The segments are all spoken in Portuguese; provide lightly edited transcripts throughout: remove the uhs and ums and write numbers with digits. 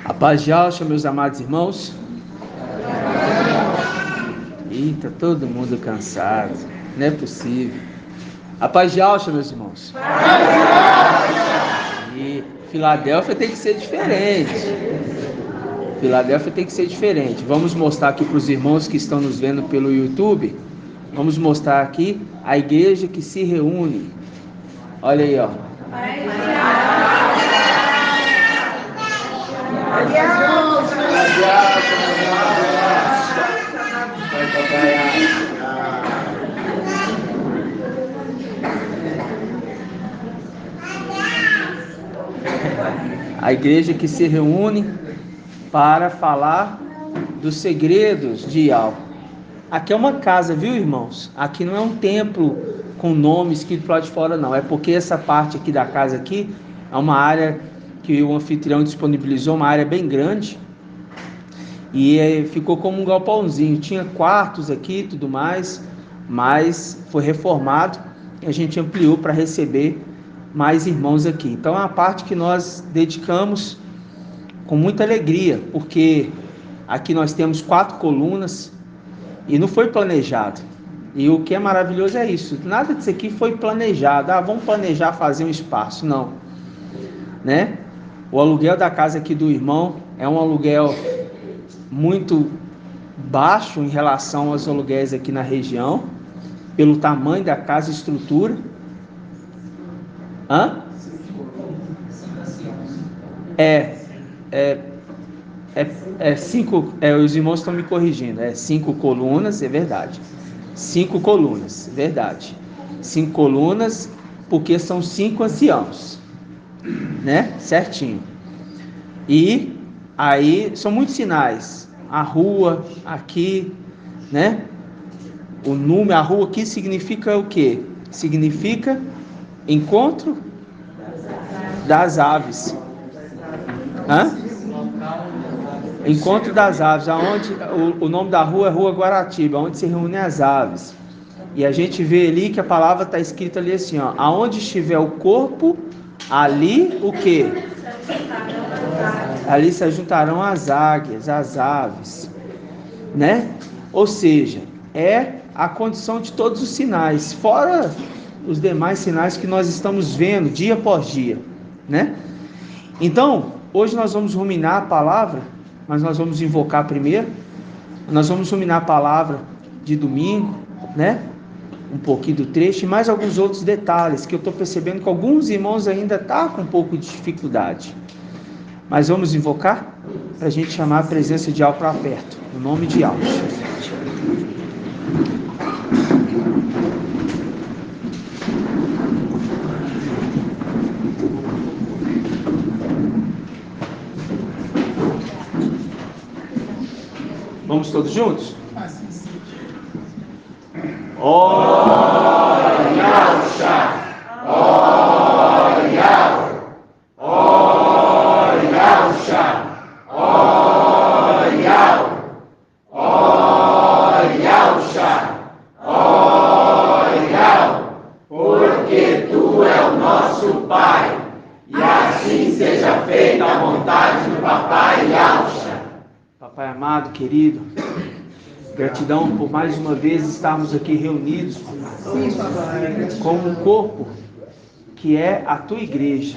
A paz de Alxa, meus amados irmãos. Eita, todo mundo cansado. Não é possível. A paz de Alxa, meus irmãos. E Filadélfia tem que ser diferente. Filadélfia tem que ser diferente. Vamos mostrar aqui para os irmãos que estão nos vendo pelo YouTube. Vamos mostrar aqui a igreja que se reúne. Olha aí, ó. A igreja que se reúne para falar dos segredos de Yahweh. Aqui é uma casa, viu, irmãos? Aqui não é um templo com nome escrito para lá de fora, não. É porque essa parte aqui da casa aqui é uma área que o anfitrião disponibilizou, uma área bem grande. E ficou como um galpãozinho. Tinha quartos aqui e tudo mais, mas foi reformado e a gente ampliou para receber mais irmãos aqui. Então é uma parte que nós dedicamos com muita alegria, porque aqui nós temos 4 colunas e não foi planejado. E o que é maravilhoso é isso. Nada disso aqui foi planejado. Vamos planejar fazer um espaço. Não. Né? O aluguel da casa aqui do irmão é um aluguel muito baixo em relação aos aluguéis aqui na região, pelo tamanho da casa e estrutura. Os irmãos estão me corrigindo. 5 colunas, é verdade. 5 colunas, verdade. 5 colunas, porque são 5 anciãos, né? Certinho. E aí são muitos sinais. A rua aqui, né? O número, a rua aqui significa o quê? Significa encontro das aves. Encontro das aves, aonde o nome da rua é Rua Guaratiba, onde se reúnem as aves. E a gente vê ali que a palavra está escrita ali assim, ó, aonde estiver o corpo, ali o quê? Ali se juntarão as águias, as aves, né? Ou seja, é a condição de todos os sinais, fora os demais sinais que nós estamos vendo dia após dia, né? Então, hoje nós vamos ruminar a palavra, mas nós vamos invocar primeiro. Nós vamos ruminar a palavra de domingo, né? Um pouquinho do trecho e mais alguns outros detalhes que eu estou percebendo que alguns irmãos ainda estão com um pouco de dificuldade. Mas vamos invocar para a gente chamar a presença de Yahweh para perto, no nome de Yahweh. Vamos todos juntos? Porque tu é o nosso Pai, e assim seja feita a vontade do Papai Yahweh. Papai amado, querido, gratidão por mais uma vez estarmos aqui reunidos como um corpo que é a tua igreja,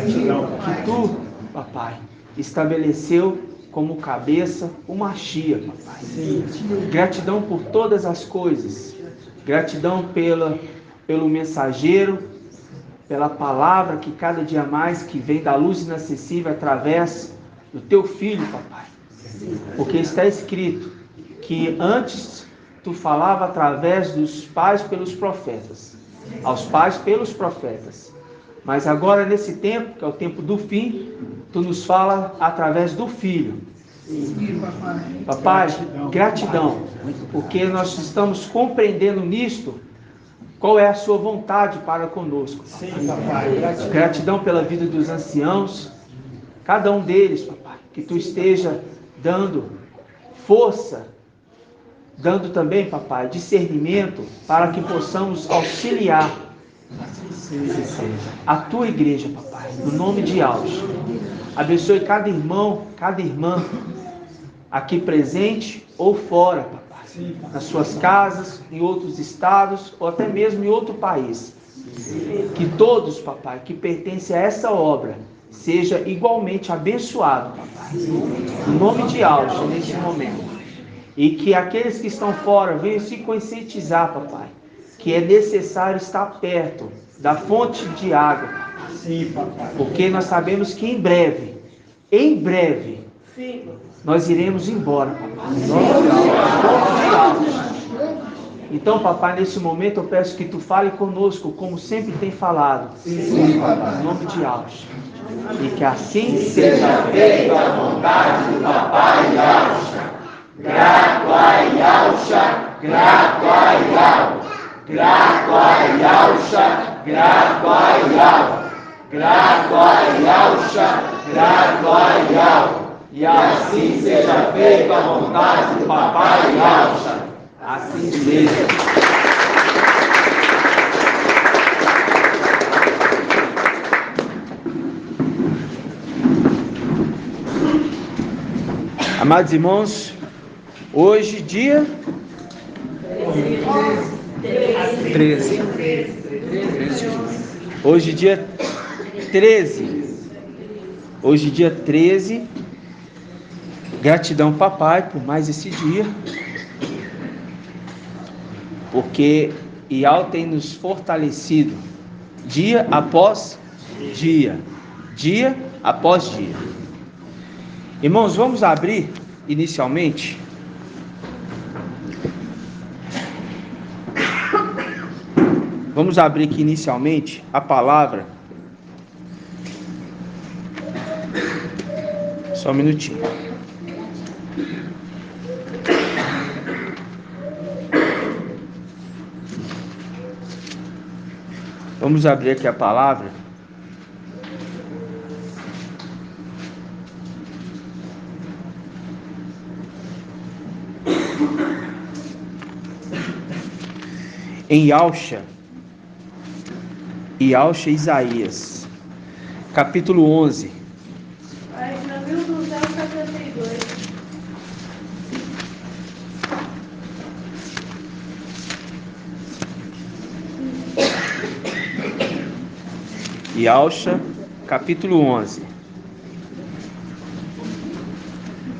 que tu, papai, estabeleceu como cabeça o Mashiach, papai. Gratidão por todas as coisas, gratidão pelo mensageiro, pela palavra que cada dia mais que vem da luz inacessível através do teu filho, papai. Porque está escrito que antes tu falava através dos pais pelos profetas, aos pais pelos profetas, mas agora nesse tempo, que é o tempo do fim, tu nos fala através do Filho. Papai, gratidão, porque nós estamos compreendendo nisto qual é a sua vontade para conosco. Gratidão pela vida dos anciãos, cada um deles, papai, que tu esteja dando força, dando também, papai, discernimento para que possamos auxiliar a tua igreja, papai, no nome de Yahweh. Abençoe cada irmão, cada irmã aqui presente ou fora, papai. Nas suas casas, em outros estados ou até mesmo em outro país. Que todos, papai, que pertencem a essa obra, seja igualmente abençoado, papai. Em nome de Alcha, nesse momento. E que aqueles que estão fora venham se conscientizar, papai, que é necessário estar perto da fonte de água. Sim, papai. Porque nós sabemos que em breve, nós iremos embora, papai. Então, papai, nesse momento eu peço que tu fale conosco, como sempre tem falado. Sim, papai. Em nome de Alcha. E que assim seja feita a vontade do papai Alcha. Grato a Alcha, grato a Al, grato a Alcha, grato a Al, grato a Alcha, grato a Al. E assim seja feita a vontade do papai Alcha. Assim seja. Amados irmãos, hoje, dia 13. Hoje, dia 13. Hoje, dia 13. Gratidão, papai, por mais esse dia. Porque Ial tem nos fortalecido dia após dia. Dia após dia. Irmãos, vamos abrir inicialmente aqui inicialmente a palavra. Só um minutinho. Vamos abrir aqui a palavra. Em Alcha e Isaías, capítulo 11. Página 1272. E Alcha, capítulo 11.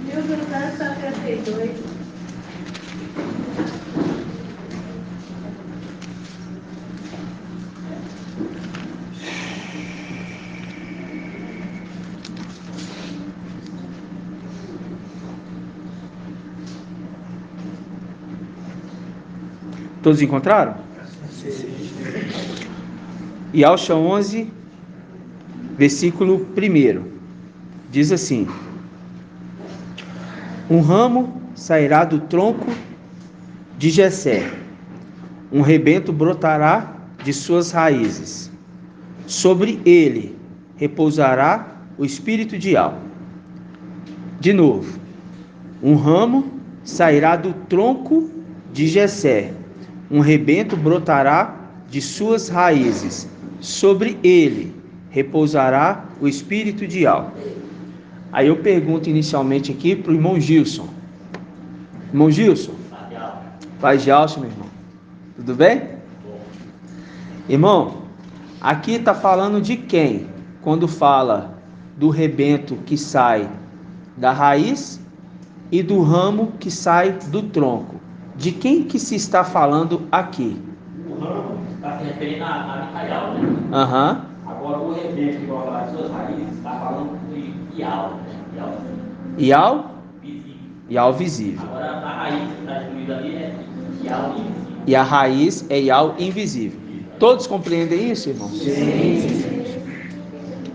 1272. Todos encontraram? E Alcha 11, versículo 1. Diz assim: um ramo sairá do tronco de Jessé, um rebento brotará de suas raízes. Sobre ele repousará o espírito de Al. De novo, um ramo sairá do tronco de Jessé, um rebento brotará de suas raízes. Sobre ele repousará o espírito de Al. Aí eu pergunto inicialmente aqui para o irmão Gilson. Irmão Gilson? Paz de Alcha, meu irmão. Tudo bem? Irmão, aqui está falando de quem? Quando fala do rebento que sai da raiz e do ramo que sai do tronco. De quem que se está falando aqui? O ramo está se referindo a Micael, né? Aham. Agora o rebento que vai falar de suas raízes está falando de Ial, né? Ial? Visível. Ial visível. Agora a raiz que está incluída ali é Ial invisível. E a raiz é Ial invisível. Todos compreendem isso, irmão? Sim.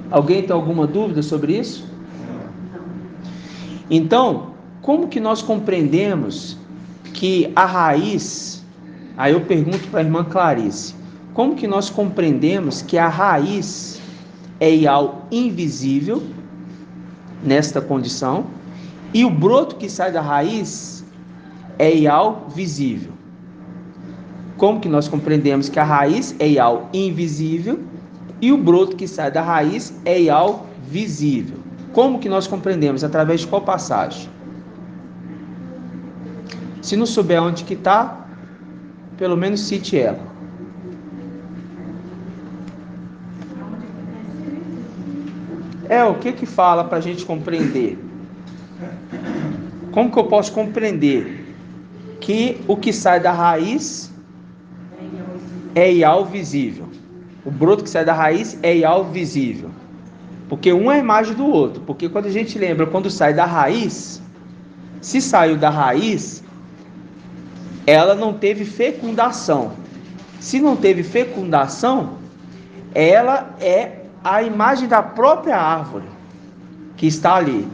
Alguém tem alguma dúvida sobre isso? Então, como que nós compreendemos que a raiz... Aí eu pergunto para a irmã Clarice. Como que nós compreendemos que a raiz é Ial invisível, nesta condição, e o broto que sai da raiz é Ial visível? Como que nós compreendemos que a raiz é Ial invisível e o broto que sai da raiz é Ial visível? Como que nós compreendemos? Através de qual passagem? Se não souber onde que está, pelo menos cite ela. O que fala para a gente compreender? Como que eu posso compreender que o que sai da raiz é Ial visível? O broto que sai da raiz é Ial visível. Porque um é a imagem do outro. Porque quando a gente lembra, quando sai da raiz, se saiu da raiz, ela não teve fecundação. Se não teve fecundação, ela é a imagem da própria árvore que está ali.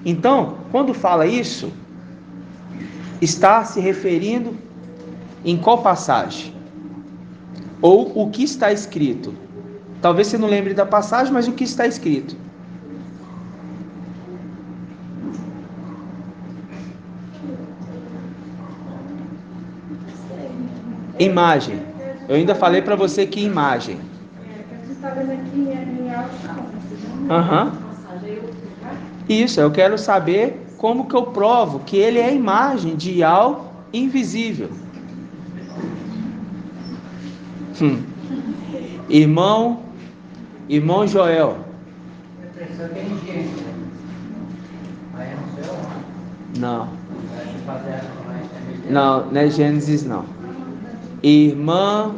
Então, quando fala isso, está se referindo em qual passagem? Ou o que está escrito? Talvez você não lembre da passagem, mas o que está escrito? Imagem. Eu ainda falei para você que imagem. Você está vendo aqui em alto. Aham. Isso, eu quero saber como que eu provo que ele é a imagem de Ial invisível. Irmão Joel. Não. Não é Gênesis não. Irmã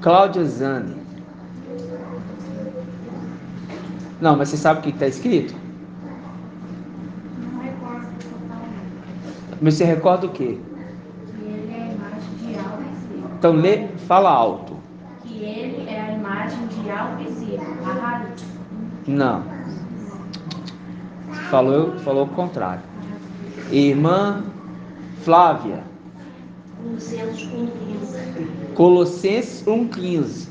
Cláudia Zani. Não, mas você sabe o que está escrito? Não recordo totalmente. Mas você recorda o quê? Que ele é a imagem de Ial visível. Então fala alto. Que ele é a imagem de Ial visível. A raiz. Não. Falou o contrário. Irmã Flávia. Colossenses 1,15.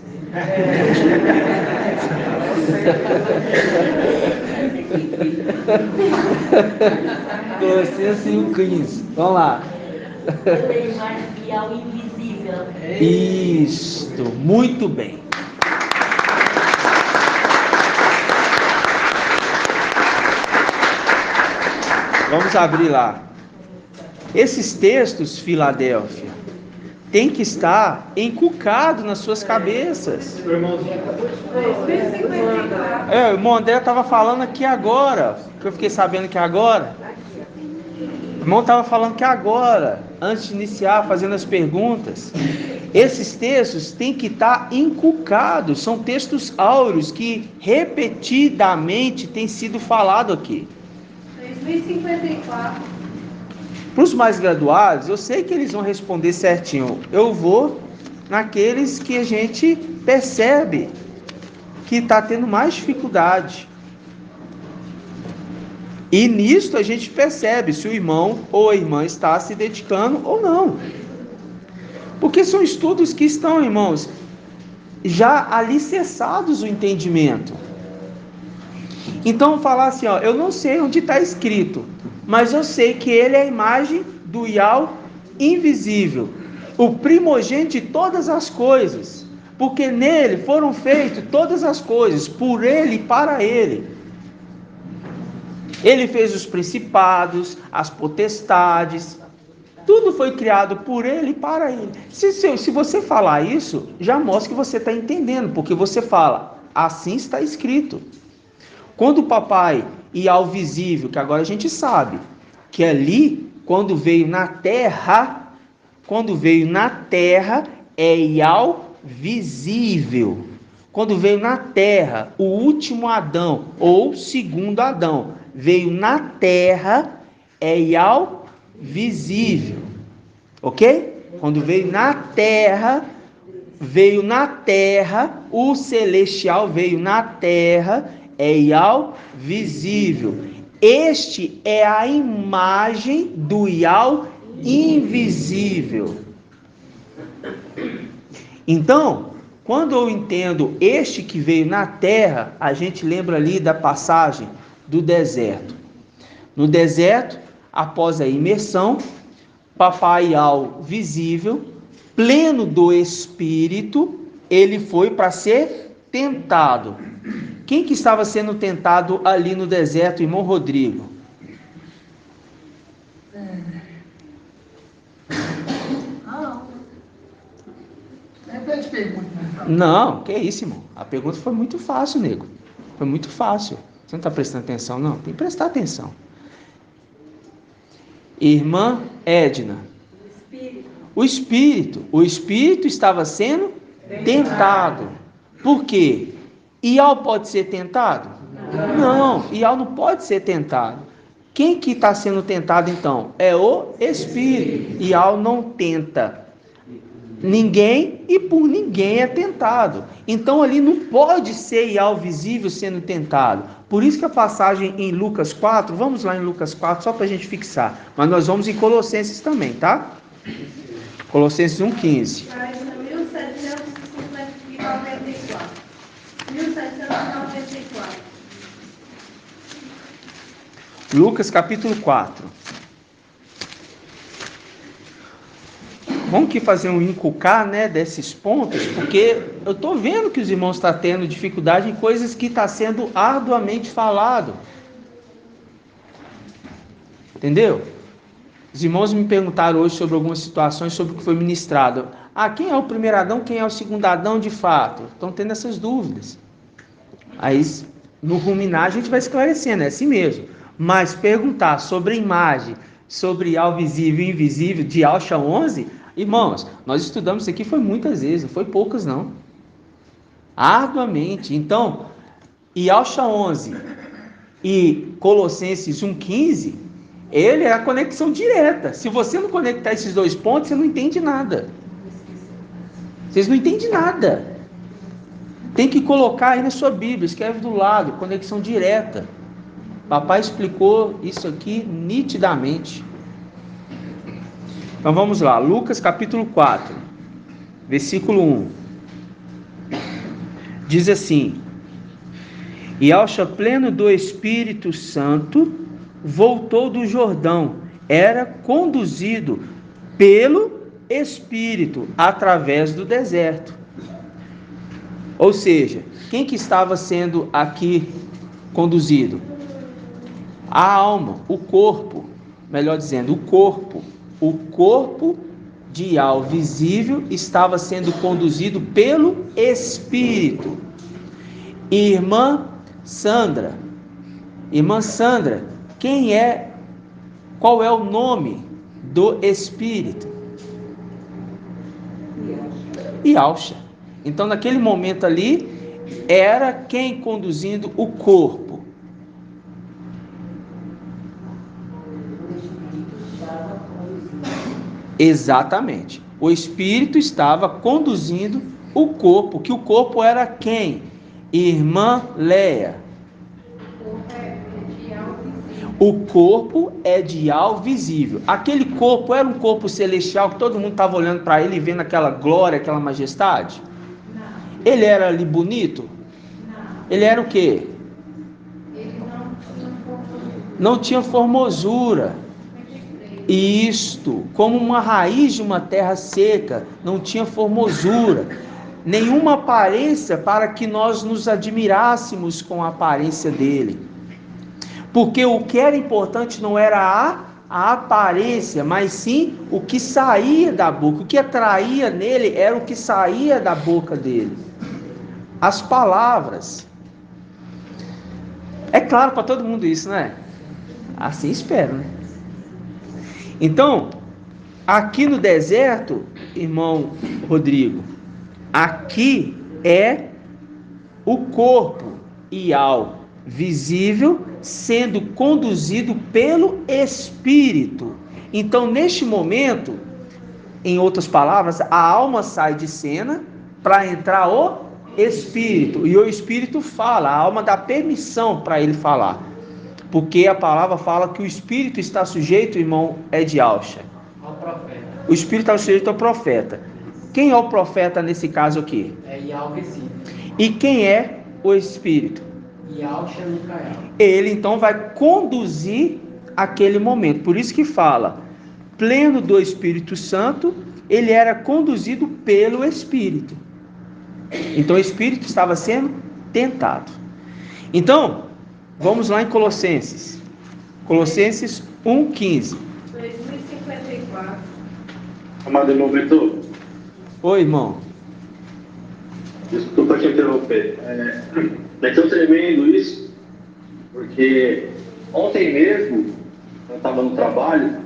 Colossenses 1,15. Vamos lá. Ele é imagem de Ial invisível. Isto, muito bem. Vamos abrir lá. Esses textos, Filadélfia, tem que estar encucado nas suas cabeças. O irmãozinho acabou de falar. O irmão André estava falando aqui agora, que eu fiquei sabendo que agora. O irmão estava falando que agora, antes de iniciar, fazendo as perguntas. Esses textos têm que estar encucados, são textos áureos que repetidamente têm sido falado aqui. 2054. Para os mais graduados, eu sei que eles vão responder certinho. Eu vou naqueles que a gente percebe que está tendo mais dificuldade. E nisto a gente percebe se o irmão ou a irmã está se dedicando ou não. Porque são estudos que estão, irmãos, já alicerçados o entendimento. Então falar assim, eu não sei onde está escrito, mas eu sei que ele é a imagem do Ial invisível, o primogênito de todas as coisas, porque nele foram feitas todas as coisas, por ele e para ele. Ele fez os principados, as potestades, tudo foi criado por ele e para ele. Se você falar isso, já mostra que você está entendendo, porque você fala, assim está escrito. Quando o papai Ial visível, que agora a gente sabe, que ali, quando veio na terra, é Ial visível. Quando veio na terra, o último Adão, ou segundo Adão, veio na terra, é Ial visível. Ok? Quando veio na terra, o celestial veio na terra, é Ial visível. Este é a imagem do Ial invisível. Então, quando eu entendo este que veio na terra, a gente lembra ali da passagem do deserto. No deserto, após a imersão, papai Ial visível pleno do Espírito, ele foi para ser tentado. Quem que estava sendo tentado ali no deserto, irmão Rodrigo? Não, que isso, irmão. A pergunta foi muito fácil, nego. Foi muito fácil. Você não está prestando atenção, não? Tem que prestar atenção. Irmã Edna. O Espírito estava sendo tentado. Por quê? Ial pode ser tentado? Não, Ial não pode ser tentado. Quem que está sendo tentado então? É o Espírito. Ial não tenta ninguém e por ninguém é tentado. Então ali não pode ser Ial visível sendo tentado. Por isso que a passagem em Lucas 4, vamos lá em Lucas 4 só para a gente fixar. Mas nós vamos em Colossenses também, tá? Colossenses 1,15. Página 1794. 1794. Lucas capítulo 4. Vamos aqui fazer um inculcar, né, desses pontos, porque eu estou vendo que os irmãos estão tendo dificuldade em coisas que está sendo arduamente falado. Entendeu? Os irmãos me perguntaram hoje sobre algumas situações, sobre o que foi ministrado. Quem é o primeiro Adão, quem é o segundo Adão de fato? Estão tendo essas dúvidas. Aí, no ruminar, a gente vai esclarecendo, é assim mesmo. Mas perguntar sobre a imagem, sobre Ial visível e invisível de Alcha 11, irmãos, nós estudamos isso aqui foi muitas vezes, não foi poucas não. Arduamente. Então, Alcha 11 e Colossenses 1,15, ele é a conexão direta. Se você não conectar esses dois pontos, você não entende nada. Vocês não entendem nada. Tem que colocar aí na sua Bíblia, escreve do lado, conexão direta. Papai explicou isso aqui nitidamente. Então vamos lá, Lucas capítulo 4, versículo 1. Diz assim: E Alcha pleno do Espírito Santo, voltou do Jordão, era conduzido pelo Espírito através do deserto. Ou seja, quem que estava sendo aqui conduzido? A alma, o corpo, melhor dizendo, o corpo de Ial visível estava sendo conduzido pelo Espírito. Irmã Sandra, qual é o nome do Espírito? Ialcha. Então naquele momento ali, era quem conduzindo o corpo? Exatamente. O Espírito estava conduzindo o corpo, que o corpo era quem? Irmã Leia. O corpo é de Ial visível. Aquele corpo era um corpo celestial que todo mundo estava olhando para ele e vendo aquela glória, aquela majestade? Não. Ele era ali bonito? Não. Ele era o quê? Ele Não tinha formosura. Isto, como uma raiz de uma terra seca, não tinha formosura, nenhuma aparência para que nós nos admirássemos com a aparência dele. Porque o que era importante não era a aparência, mas sim o que saía da boca. O que atraía nele era o que saía da boca dele. As palavras. É claro para todo mundo isso, não é? Assim espero, né? Então, aqui no deserto, irmão Rodrigo, aqui é o corpo Ial visível sendo conduzido pelo Espírito. Então, neste momento, em outras palavras, a alma sai de cena para entrar o Espírito. E o Espírito fala, a alma dá permissão para ele falar. Porque a palavra fala que o Espírito está sujeito, irmão, é de Alcha. Ao profeta. O Espírito está sujeito ao profeta. Quem é o profeta nesse caso aqui? É Ial visível. E quem é o Espírito? Ialcha Micael. Ele então vai conduzir aquele momento. Por isso que fala, pleno do Espírito Santo, ele era conduzido pelo Espírito. Então o Espírito estava sendo tentado. Então, vamos lá em Colossenses. Colossenses 1,15. 2054. Amado irmão Vitor, Oi, irmão. desculpa te interromper. É tão tremendo isso, porque ontem mesmo eu estava no trabalho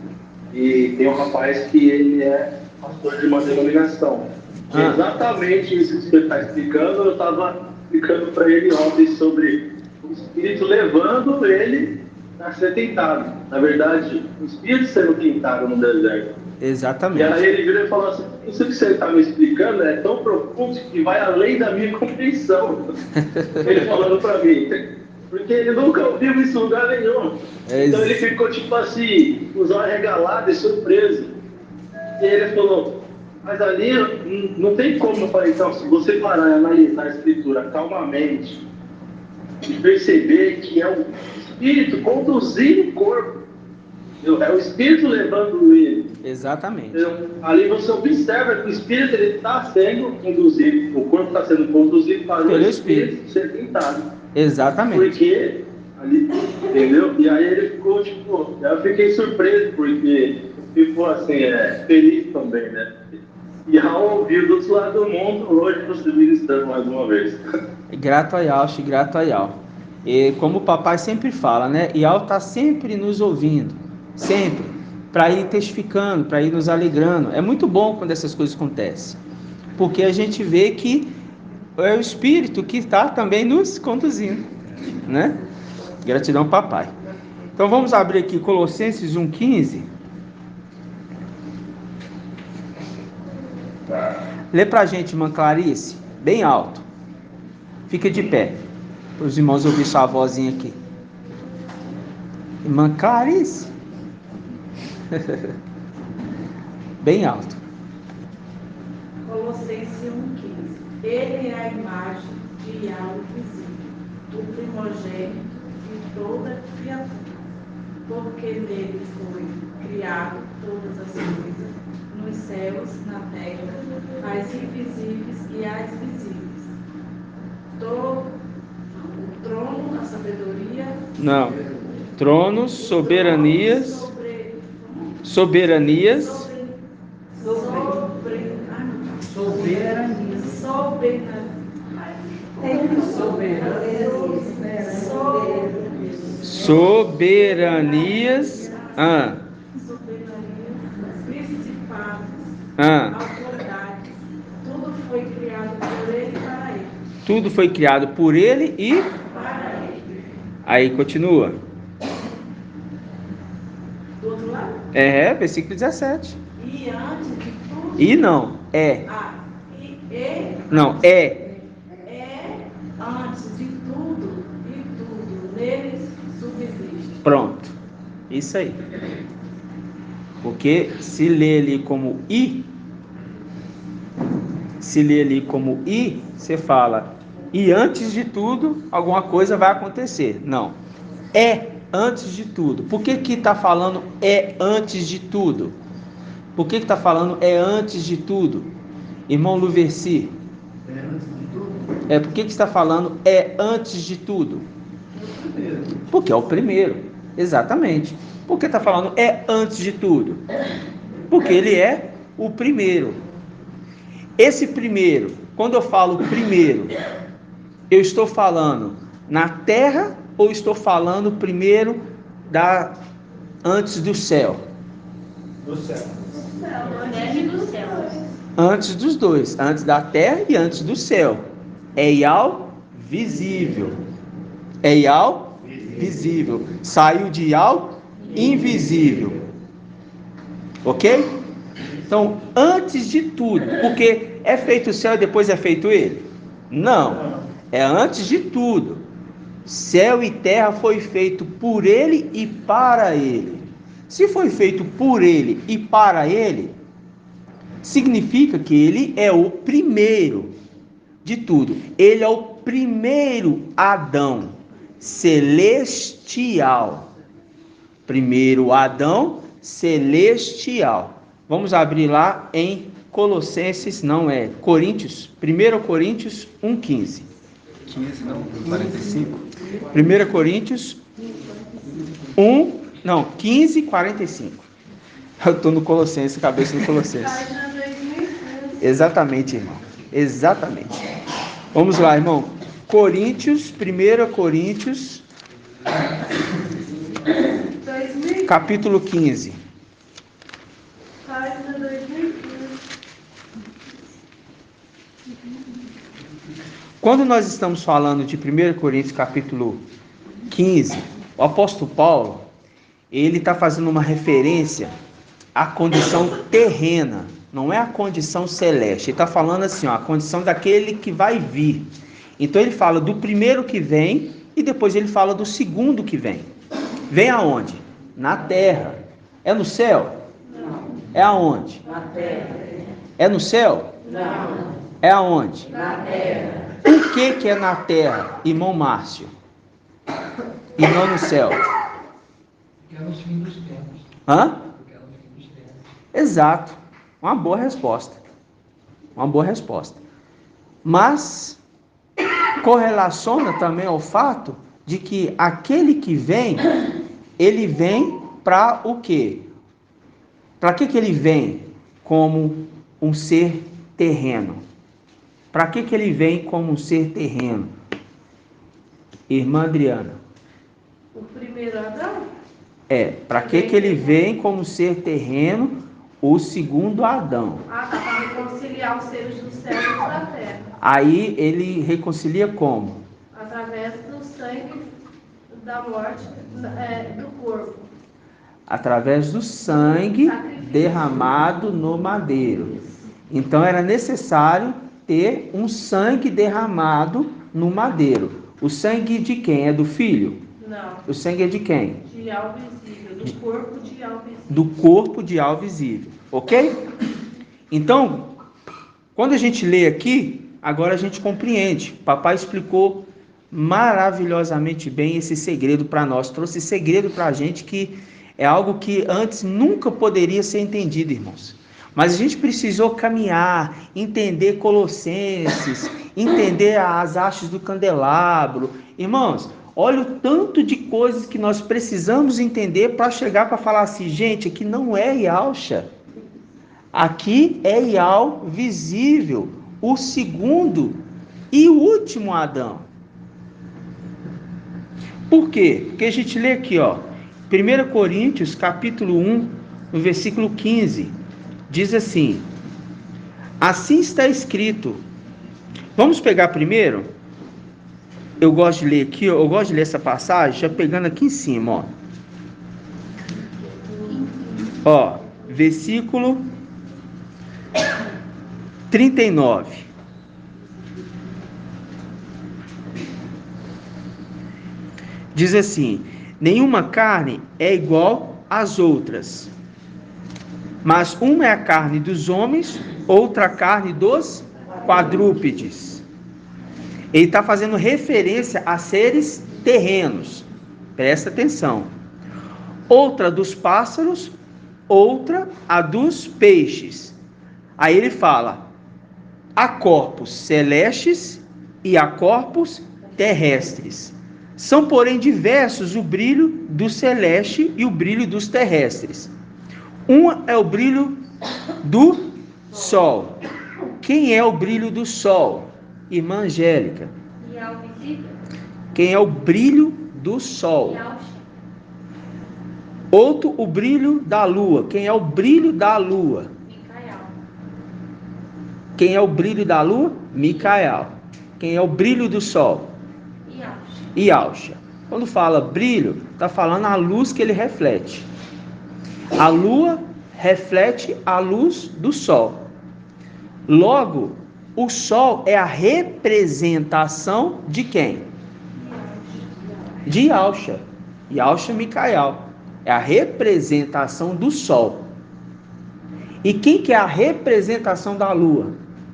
e tem um rapaz que ele é pastor de uma denominação. Exatamente isso que você está explicando, eu estava explicando para ele ontem sobre o Espírito levando ele a ser tentado. Na verdade, o Espírito sendo tentado no deserto. Exatamente. E aí ele virou e falou assim: isso que você está me explicando é tão profundo que vai além da minha compreensão. Ele falando para mim, porque ele nunca ouviu isso em lugar nenhum. Então ele ficou tipo assim, os olhos regalados e surpreso. E ele falou: mas ali não tem como. Eu falei: então, se você parar e analisar a escritura calmamente e perceber que é o Espírito conduzindo o corpo, é o Espírito levando ele. Exatamente. Então, ali você observa que o Espírito está sendo conduzido, o corpo está sendo conduzido para o Espírito ser tentado. Exatamente. Porque ali, entendeu? E aí ele ficou tipo, eu fiquei surpreso porque ficou assim, feliz também, né? E ao ouvir do outro lado do mundo, hoje você ministrando mais uma vez. Grato a Yauch, grato a Yau. E como o papai sempre fala, né? Yau está sempre nos ouvindo, sempre, para ir testificando, para ir nos alegrando. É muito bom quando essas coisas acontecem, porque a gente vê que é o Espírito que está também nos conduzindo, né? Gratidão, papai. Então vamos abrir aqui Colossenses 1,15. Lê pra gente, irmã Clarice, bem alto. Fica de pé, para os irmãos ouvir sua vozinha aqui. Irmã Clarice. Bem alto. Colossenses 1,15. Ele é a imagem de algo visível, o primogênito de toda criatura, porque nele foi criado todas as coisas, nos céus, na terra, as invisíveis e as visíveis. O trono, a sabedoria. Não. Tronos, soberanias. Soberanias. Soberanias. Principados. Autoridades. Tudo foi criado por ele e para ele. Tudo foi criado por ele e Para ele. Aí continua. Do outro lado? Versículo 17. E antes de tudo. E não, é. Não, é. É antes de tudo e tudo neles subsiste. Pronto. Isso aí. Porque se lê ali como i, você fala, e antes de tudo, alguma coisa vai acontecer. Não. É antes de tudo. Por que que está falando é antes de tudo? Por que está falando é antes de tudo? Irmão Luversi. Por que está falando é antes de tudo? Porque é o primeiro. Exatamente. Por que está falando é antes de tudo? Porque ele é o primeiro. Esse primeiro, quando eu falo primeiro, eu estou falando na terra ou estou falando primeiro antes do céu? Do céu. Antes do céu. Antes dos dois, antes da terra e antes do céu. É Yau visível. É Yau visível. Saiu de Yau invisível. Ok? Então, antes de tudo, porque é feito o céu e depois é feito ele? Não. É antes de tudo. Céu e terra foi feito por ele e para ele. Se foi feito por ele e para ele, significa que ele é o primeiro de tudo. Ele é o primeiro Adão celestial. Primeiro Adão celestial. Vamos abrir lá em Colossenses, não é Coríntios, 1 Coríntios 1,15. 15 não, 45. 1 Coríntios 15, 45. Eu estou no Colossenses, cabeça do Colossenses. Exatamente, irmão. Exatamente. Vamos lá, irmão. Coríntios, 1 Coríntios, capítulo 15. Página 2015. Quando nós estamos falando de 1 Coríntios, capítulo 15, o apóstolo Paulo, ele está fazendo uma referência à condição terrena, não é a condição celeste. Ele está falando assim, ó, a condição daquele que vai vir. Então ele fala do primeiro que vem e depois ele fala do segundo que vem. Vem aonde? Na terra. É no céu? Não. É aonde? Na terra. É no céu? Não. É aonde? Na terra. Por que é na terra, irmão Márcio? E não no céu? Porque é nos fins dos tempos. Hã? Porque é nos fins dos tempos. Exato. Uma boa resposta. Uma boa resposta. Mas correlaciona também ao fato de que aquele que vem, ele vem para o quê? Para que ele vem como um ser terreno? Para que ele vem como um ser terreno? Irmã Adriana. O primeiro Adão? Para que ele vem como ser terreno, o segundo Adão? Tá, para reconciliar os seres do céu e da terra. Aí ele reconcilia como? Através do sangue da morte do corpo. Através do sangue derramado no madeiro. Então era necessário ter um sangue derramado no madeiro. O sangue de quem? É do filho? Não. O sangue é de quem? De algo visível, do corpo de algo visível. Do corpo de algo visível, ok? Então, quando a gente lê aqui, agora a gente compreende. Papai explicou maravilhosamente bem esse segredo para nós, trouxe segredo para a gente que é algo que antes nunca poderia ser entendido, irmãos. Mas a gente precisou caminhar, entender Colossenses, entender as hastes do candelabro. Irmãos, olha o tanto de coisas que nós precisamos entender para chegar para falar assim, gente, aqui não é Yahusha. Aqui é Yahweh visível, o segundo e o último Adão. Por quê? Porque a gente lê aqui, ó, 1 Coríntios, capítulo 1, no versículo 15, diz assim, assim está escrito. Vamos pegar primeiro? Eu gosto de ler aqui, eu gosto de ler essa passagem, já pegando aqui em cima, ó, versículo 39. Diz assim, nenhuma carne é igual às outras, mas uma é a carne dos homens, outra a carne dos quadrúpedes. Ele está fazendo referência a seres terrenos, presta atenção. Outra dos pássaros, outra a dos peixes. Aí ele fala, há corpos celestes e há corpos terrestres. São, porém, diversos o brilho do celeste e o brilho dos terrestres. Um é o brilho do sol. Quem é o brilho do sol? Irmã Angélica. Quem é o brilho do sol? Outro, o brilho da lua. Quem é o brilho da lua? Quem é o brilho da lua? Micael. Quem é o brilho do sol? Yahusha. Quando fala brilho, está falando a luz que ele reflete. A lua reflete a luz do sol. Logo, o sol é a representação de quem? De Yahusha. Yahusha Micael. É a representação do sol. E quem que é a representação da lua?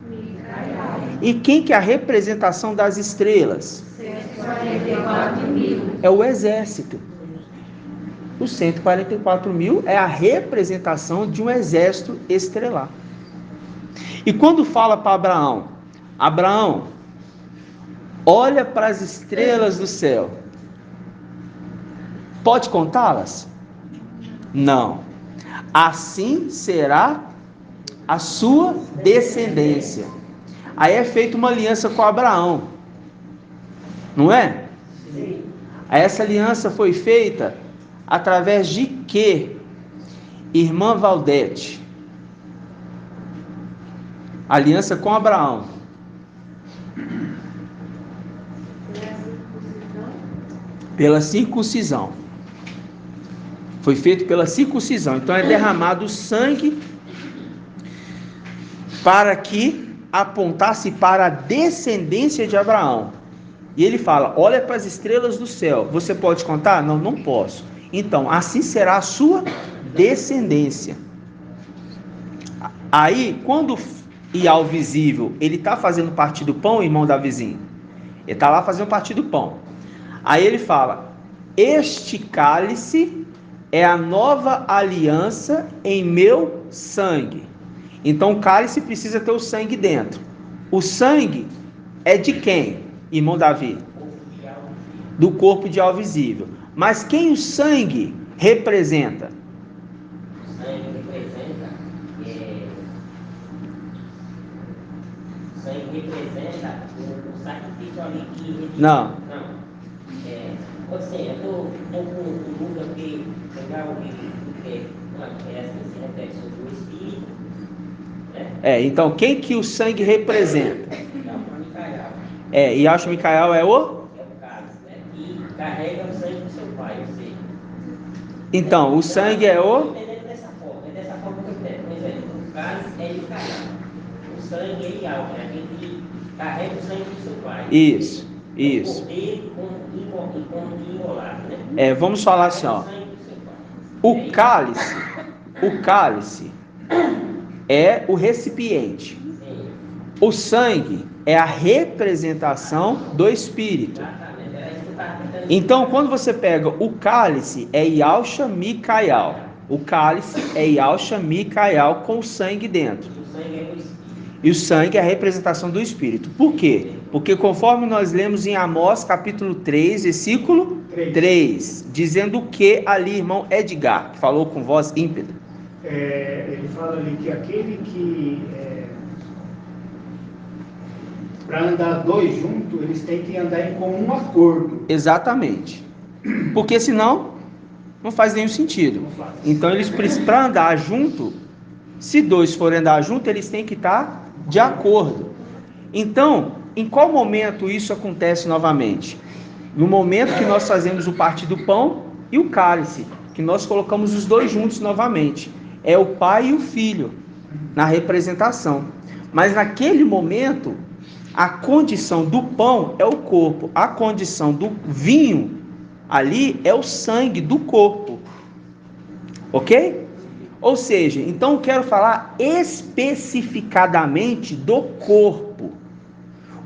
Micael. E quem que é a representação das estrelas? 144 mil. É o exército. Os 144 mil é a representação de um exército estrelar. E quando fala para Abraão, Abraão, olha para as estrelas do céu. Pode contá-las? Não. Assim será a sua descendência. Aí é feita uma aliança com Abraão. Não é? Sim. Essa aliança foi feita através de quê? Irmã Valdete. Aliança com Abraão. Pela circuncisão. Foi feito pela circuncisão. Então é derramado sangue para que apontasse para a descendência de Abraão. E ele fala, olha para as estrelas do céu. Você pode contar? Não, não posso. Então, assim será a sua descendência. Aí, quando ir ao visível, ele está fazendo parte do pão, irmão da vizinha. Ele está lá fazendo parte do pão. Aí ele fala, este cálice é a nova aliança em meu sangue. Então o cálice precisa ter o sangue dentro. O sangue é de quem, irmão Davi? Do corpo de alvo visível. Mas quem o sangue representa? O sangue representa o sacrifício ali que... Não. Ou seja, eu estou com dúvida porque eu já ouvi que se repete sobre o Espírito, né? Então quem que o sangue representa? Yahshua Micael é o? É o cálice, né? E carrega o sangue do seu pai, ou seja... Então, o sangue é o? Dessa forma que eu entendo. Por exemplo, o cálice é de Micael. O sangue é Yahweh, né? Aquele que carrega o sangue do seu pai. Isso. O cordeiro como imolado, né? Vamos falar assim, ó. O cálice é o recipiente. O sangue é a representação do Espírito. Então, quando você pega o cálice, é Yahshua Micael. O cálice é Yahshua Micael com o sangue dentro. E o sangue é a representação do Espírito. Por quê? Porque conforme nós lemos em Amós capítulo 3, versículo 3, dizendo o que ali, irmão Edgar, que falou com voz ímpeta. Ele fala ali que aquele que, para andar dois juntos, eles têm que andar em comum acordo. Exatamente. Porque senão, não faz nenhum sentido. Então, eles precisam, para andar junto, se dois forem andar junto, eles têm que estar de acordo. Então, em qual momento isso acontece novamente? No momento que nós fazemos o parte do pão e o cálice, que nós colocamos os dois juntos novamente. É o pai e o filho, na representação. Mas naquele momento, a condição do pão é o corpo, a condição do vinho ali é o sangue do corpo. Ok? Ou seja, então eu quero falar especificadamente do corpo.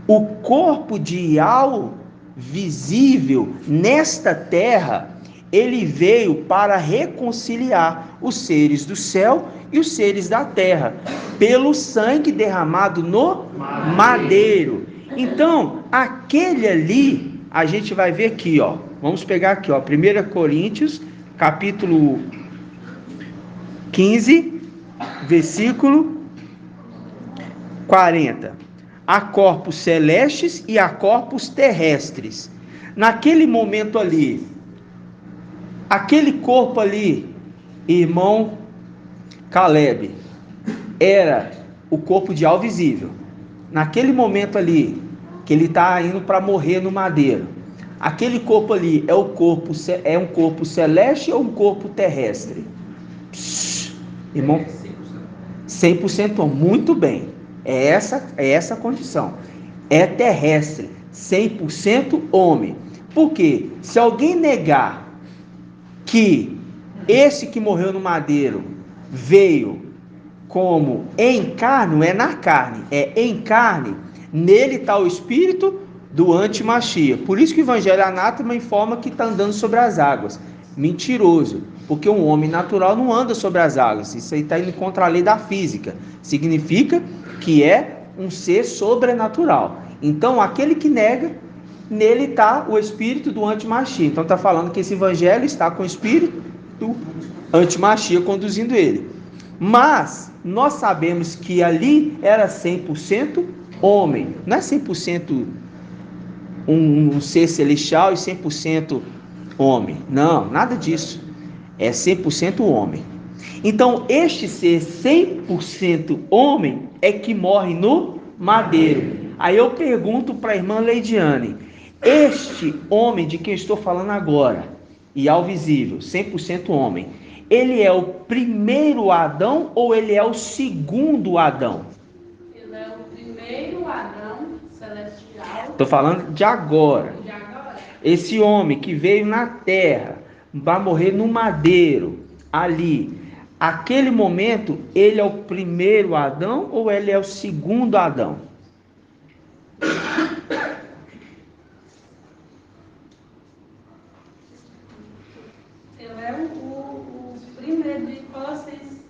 O corpo de Yahweh visível nesta terra, ele veio para reconciliar os seres do céu e os seres da terra, pelo sangue derramado no madeiro. Então, aquele ali, a gente vai ver aqui, ó. Vamos pegar aqui, ó, 1 Coríntios, capítulo 15, versículo 40. Há corpos celestes e há corpos terrestres. Naquele momento ali, aquele corpo ali, irmão Caleb, era o corpo de alvo visível. Naquele momento ali, que ele está indo para morrer no madeiro, aquele corpo ali é um corpo celeste ou um corpo terrestre? Irmão, 100% muito bem. É essa a condição. É terrestre, 100% homem. Por quê? Se alguém negar que esse que morreu no madeiro veio como em carne, não é na carne, é em carne, nele está o espírito do anti-Machia. Por isso que o evangelho anátema informa que está andando sobre as águas. Mentiroso. Porque um homem natural não anda sobre as águas. Isso aí está indo contra a lei da física. Significa que é um ser sobrenatural. Então, aquele que nega, nele está o espírito do antimachia. Então, está falando que esse evangelho está com o espírito do antimachia conduzindo ele. Mas, nós sabemos que ali era 100% homem. Não é 100% um ser celestial e 100% homem. Não, nada disso. É 100% homem. Então, este ser 100% homem é que morre no madeiro. Aí eu pergunto para a irmã Leidiane, este homem de quem eu estou falando agora, e ao visível, 100% homem, ele é o primeiro Adão ou ele é o segundo Adão? Ele é o primeiro Adão celestial. Estou falando de agora. Esse homem que veio na terra, vai morrer no madeiro, ali. Aquele momento, ele é o primeiro Adão ou ele é o segundo Adão? Ele é o primeiro de Colossenses.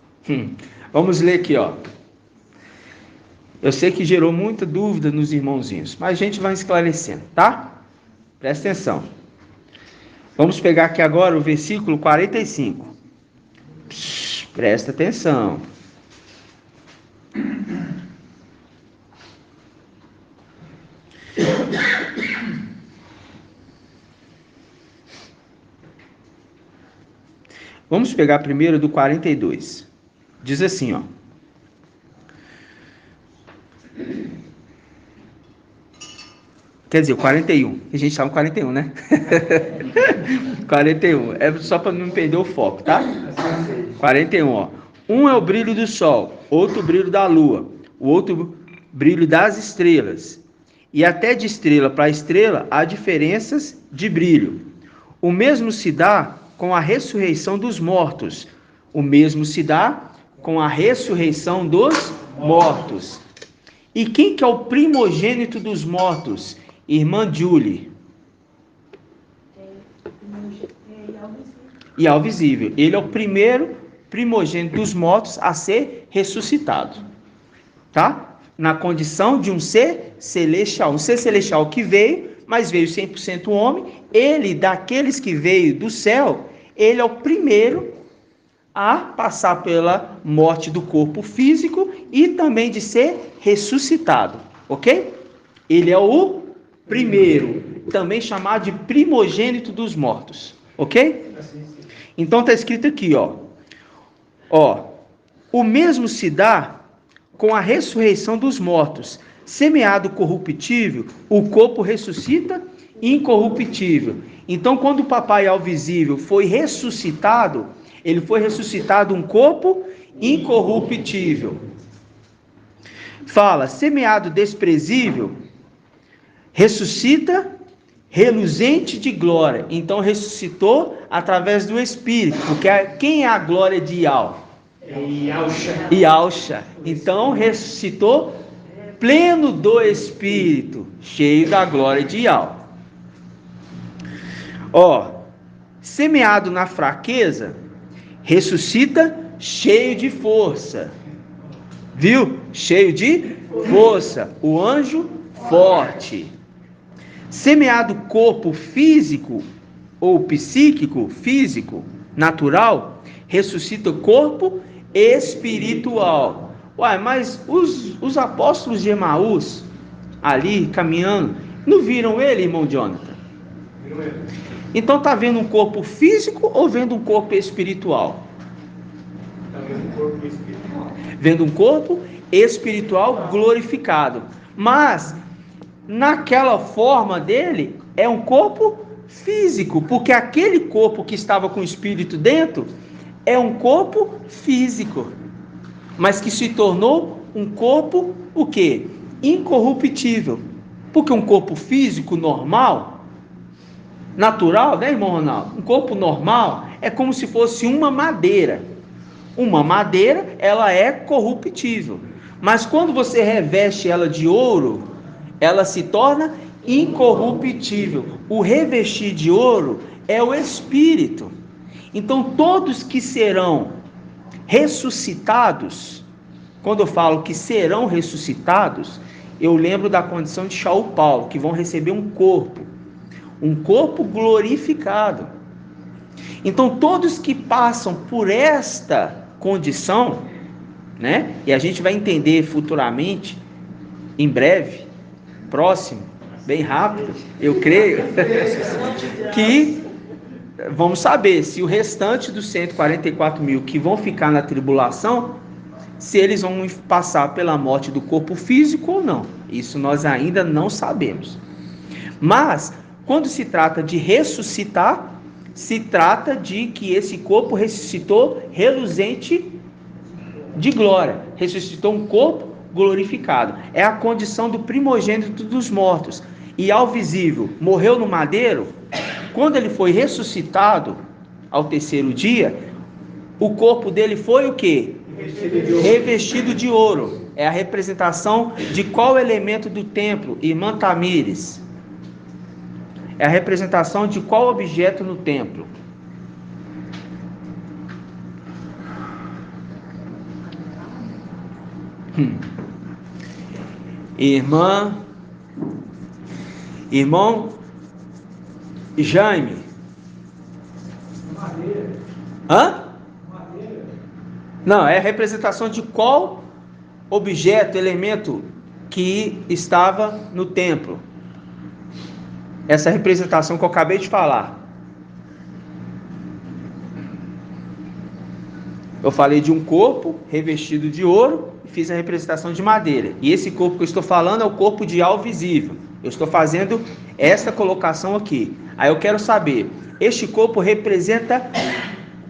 Vamos ler aqui, ó. Eu sei que gerou muita dúvida nos irmãozinhos, mas a gente vai esclarecendo, tá? Presta atenção. Vamos pegar aqui agora o versículo 45. Presta atenção. Vamos pegar primeiro do 42. Diz assim, ó. Quer dizer, o 41. A gente está no 41, né? 41. É só para não perder o foco, tá? 41, ó. Um é o brilho do sol, outro o brilho da lua, o outro brilho das estrelas. E até de estrela para estrela há diferenças de brilho. O mesmo se dá com a ressurreição dos mortos. O mesmo se dá com a ressurreição dos mortos. E quem que é o primogênito dos mortos? Irmã Julie. E ao visível. Ele é o primeiro primogênito dos mortos a ser ressuscitado. Tá? Na condição de um ser celestial. Um ser celestial que veio, mas veio 100% homem. Ele, daqueles que veio do céu, ele é o primeiro a passar pela morte do corpo físico e também de ser ressuscitado. Ok? Ele é o primeiro, também chamado de primogênito dos mortos. Ok? Então está escrito aqui, ó. Ó, o mesmo se dá com a ressurreição dos mortos. Semeado corruptível, o corpo ressuscita incorruptível. Então, quando o papai ao visível foi ressuscitado, ele foi ressuscitado um corpo incorruptível. Fala, semeado desprezível, ressuscita reluzente de glória. Então, ressuscitou através do Espírito. Porque quem é a glória de Ial? Ialcha. Então, ressuscitou pleno do Espírito, cheio da glória de Ial. Ó, semeado na fraqueza, ressuscita cheio de força. Viu? Cheio de força. O anjo forte. Semeado corpo físico ou psíquico, físico, natural, ressuscita corpo espiritual. Uai, mas os apóstolos de Emaús, ali caminhando, não viram ele, irmão Jonathan? Viram ele. Então está vendo um corpo físico ou vendo um corpo espiritual? Está vendo um corpo espiritual. Vendo um corpo espiritual glorificado. Mas, naquela forma dele, é um corpo físico. Porque aquele corpo que estava com o espírito dentro, é um corpo físico. Mas que se tornou um corpo, o quê? Incorruptível. Porque um corpo físico normal, natural, né, irmão Ronaldo? Um corpo normal é como se fosse uma madeira. Uma madeira, ela é corruptível. Mas quando você reveste ela de ouro, ela se torna incorruptível. O revestir de ouro é o espírito. Então, todos que serão ressuscitados, quando eu falo que serão ressuscitados, eu lembro da condição de Shaul Paulo, que vão receber um corpo glorificado. Então, todos que passam por esta condição, né? E a gente vai entender futuramente, em breve, próximo, bem rápido, eu creio, que vamos saber se o restante dos 144 mil que vão ficar na tribulação, se eles vão passar pela morte do corpo físico ou não. Isso nós ainda não sabemos. Mas, quando se trata de ressuscitar, se trata de que esse corpo ressuscitou reluzente de glória. Ressuscitou um corpo glorificado. É a condição do primogênito dos mortos. E ao visível, morreu no madeiro. Quando ele foi ressuscitado ao terceiro dia, o corpo dele foi o quê? Revestido de ouro. É a representação de qual elemento do templo, irmã Tamires? É a representação de qual objeto no templo? Irmão Jaime. Madeira. Hã? Madeira. Não, é a representação de qual objeto, elemento que estava no templo. Essa representação que eu acabei de falar. Eu falei de um corpo revestido de ouro e fiz a representação de madeira. E esse corpo que eu estou falando é o corpo de alvo visível. Eu estou fazendo essa colocação aqui. Aí eu quero saber, este corpo representa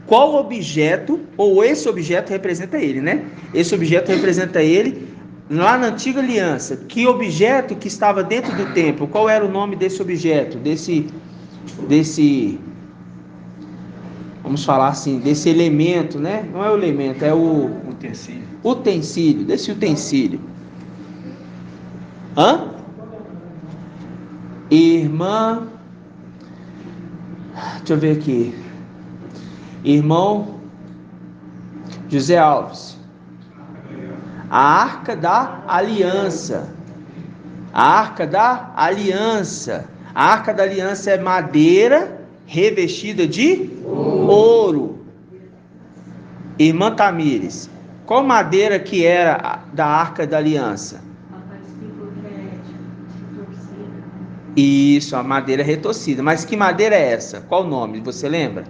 qual objeto, ou esse objeto representa ele, né? Esse objeto representa ele lá na antiga aliança. Que objeto que estava dentro do templo? Qual era o nome desse objeto? Desse vamos falar assim, desse elemento, né? Não é o elemento, é o utensílio, desse utensílio. Hã? Irmã, deixa eu ver aqui. Irmão José Alves. A Arca da Aliança. A Arca da Aliança. A Arca da Aliança é madeira revestida de ouro. Irmã Tamires, qual madeira que era da Arca da Aliança? Isso, a madeira retorcida. Mas que madeira é essa? Qual o nome? Você lembra?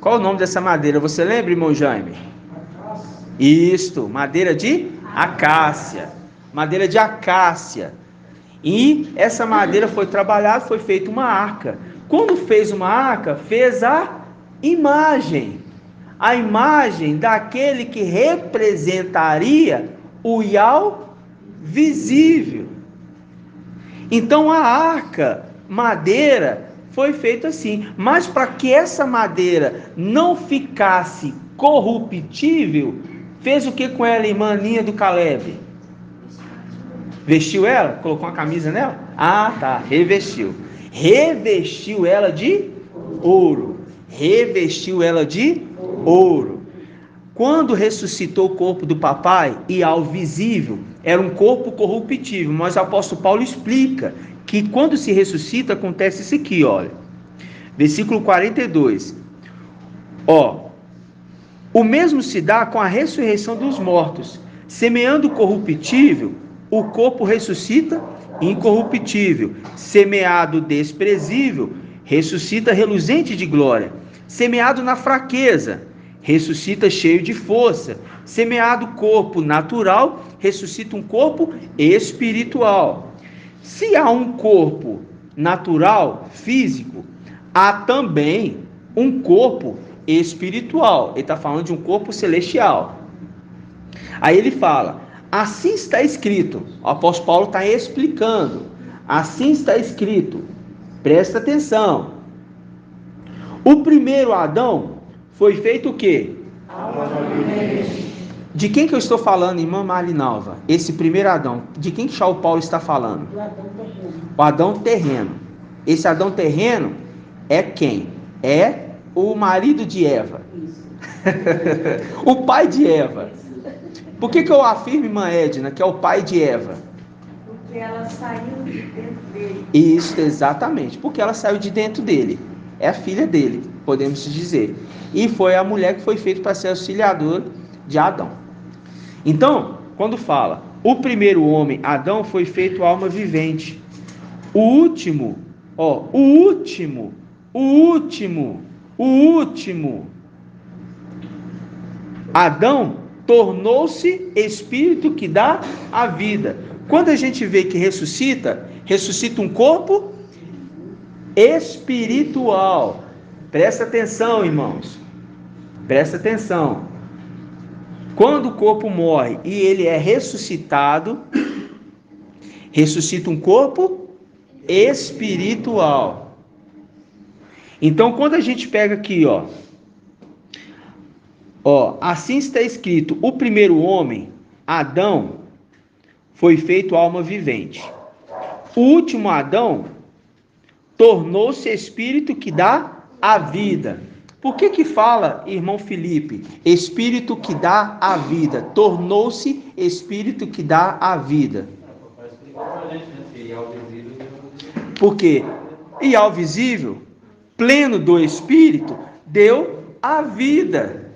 Qual o nome dessa madeira? Você lembra, irmão Jaime? Isto, madeira de acácia. Madeira de acácia. E essa madeira foi trabalhada, foi feita uma arca. Quando fez uma arca, fez a imagem. A imagem daquele que representaria o Yau visível. Então a arca, madeira, foi feita assim. Mas para que essa madeira não ficasse corruptível, fez o que com ela, irmã Ninha do Caleb? Vestiu ela? Colocou uma camisa nela? Ah, tá, revestiu. Revestiu ela de ouro. Revestiu ela de ouro. Quando ressuscitou o corpo do papai, e ao visível, era um corpo corruptível. Mas o apóstolo Paulo explica que quando se ressuscita, acontece isso aqui, olha. Versículo 42. O mesmo se dá com a ressurreição dos mortos. Semeando corruptível, o corpo ressuscita incorruptível. Semeado desprezível, ressuscita reluzente de glória. Semeado na fraqueza, ressuscita cheio de força. Semeado corpo natural, ressuscita um corpo espiritual. Se há um corpo natural, físico, há também um corpo espiritual. Ele está falando de um corpo celestial. Aí ele fala, assim está escrito. O apóstolo Paulo está explicando. Assim está escrito. Presta atenção. O primeiro Adão foi feito o quê? De quem que eu estou falando, irmã Marinalva? Esse primeiro Adão. De quem que Paulo Paulo está falando? Do Adão terreno. O Adão terreno. Esse Adão terreno é quem? É o marido de Eva. Isso. O pai de Eva. Por que eu afirmo, irmã Edna, que é o pai de Eva? Porque ela saiu de dentro dele. Isso, exatamente. Porque ela saiu de dentro dele. É a filha dele, podemos dizer. E foi a mulher que foi feita para ser auxiliadora de Adão. Então, quando fala, o primeiro homem, Adão, foi feito alma vivente. O último, Adão tornou-se espírito que dá a vida. Quando a gente vê que ressuscita um corpo espiritual. Presta atenção, irmãos. Presta atenção. Quando o corpo morre e ele é ressuscitado, ressuscita um corpo espiritual. Então, quando a gente pega aqui, assim está escrito: o primeiro homem, Adão, foi feito alma vivente. O último Adão tornou-se espírito que dá a vida. Por que fala, irmão Felipe, espírito que dá a vida? Tornou-se espírito que dá a vida. Porque e ao visível, pleno do espírito, deu a vida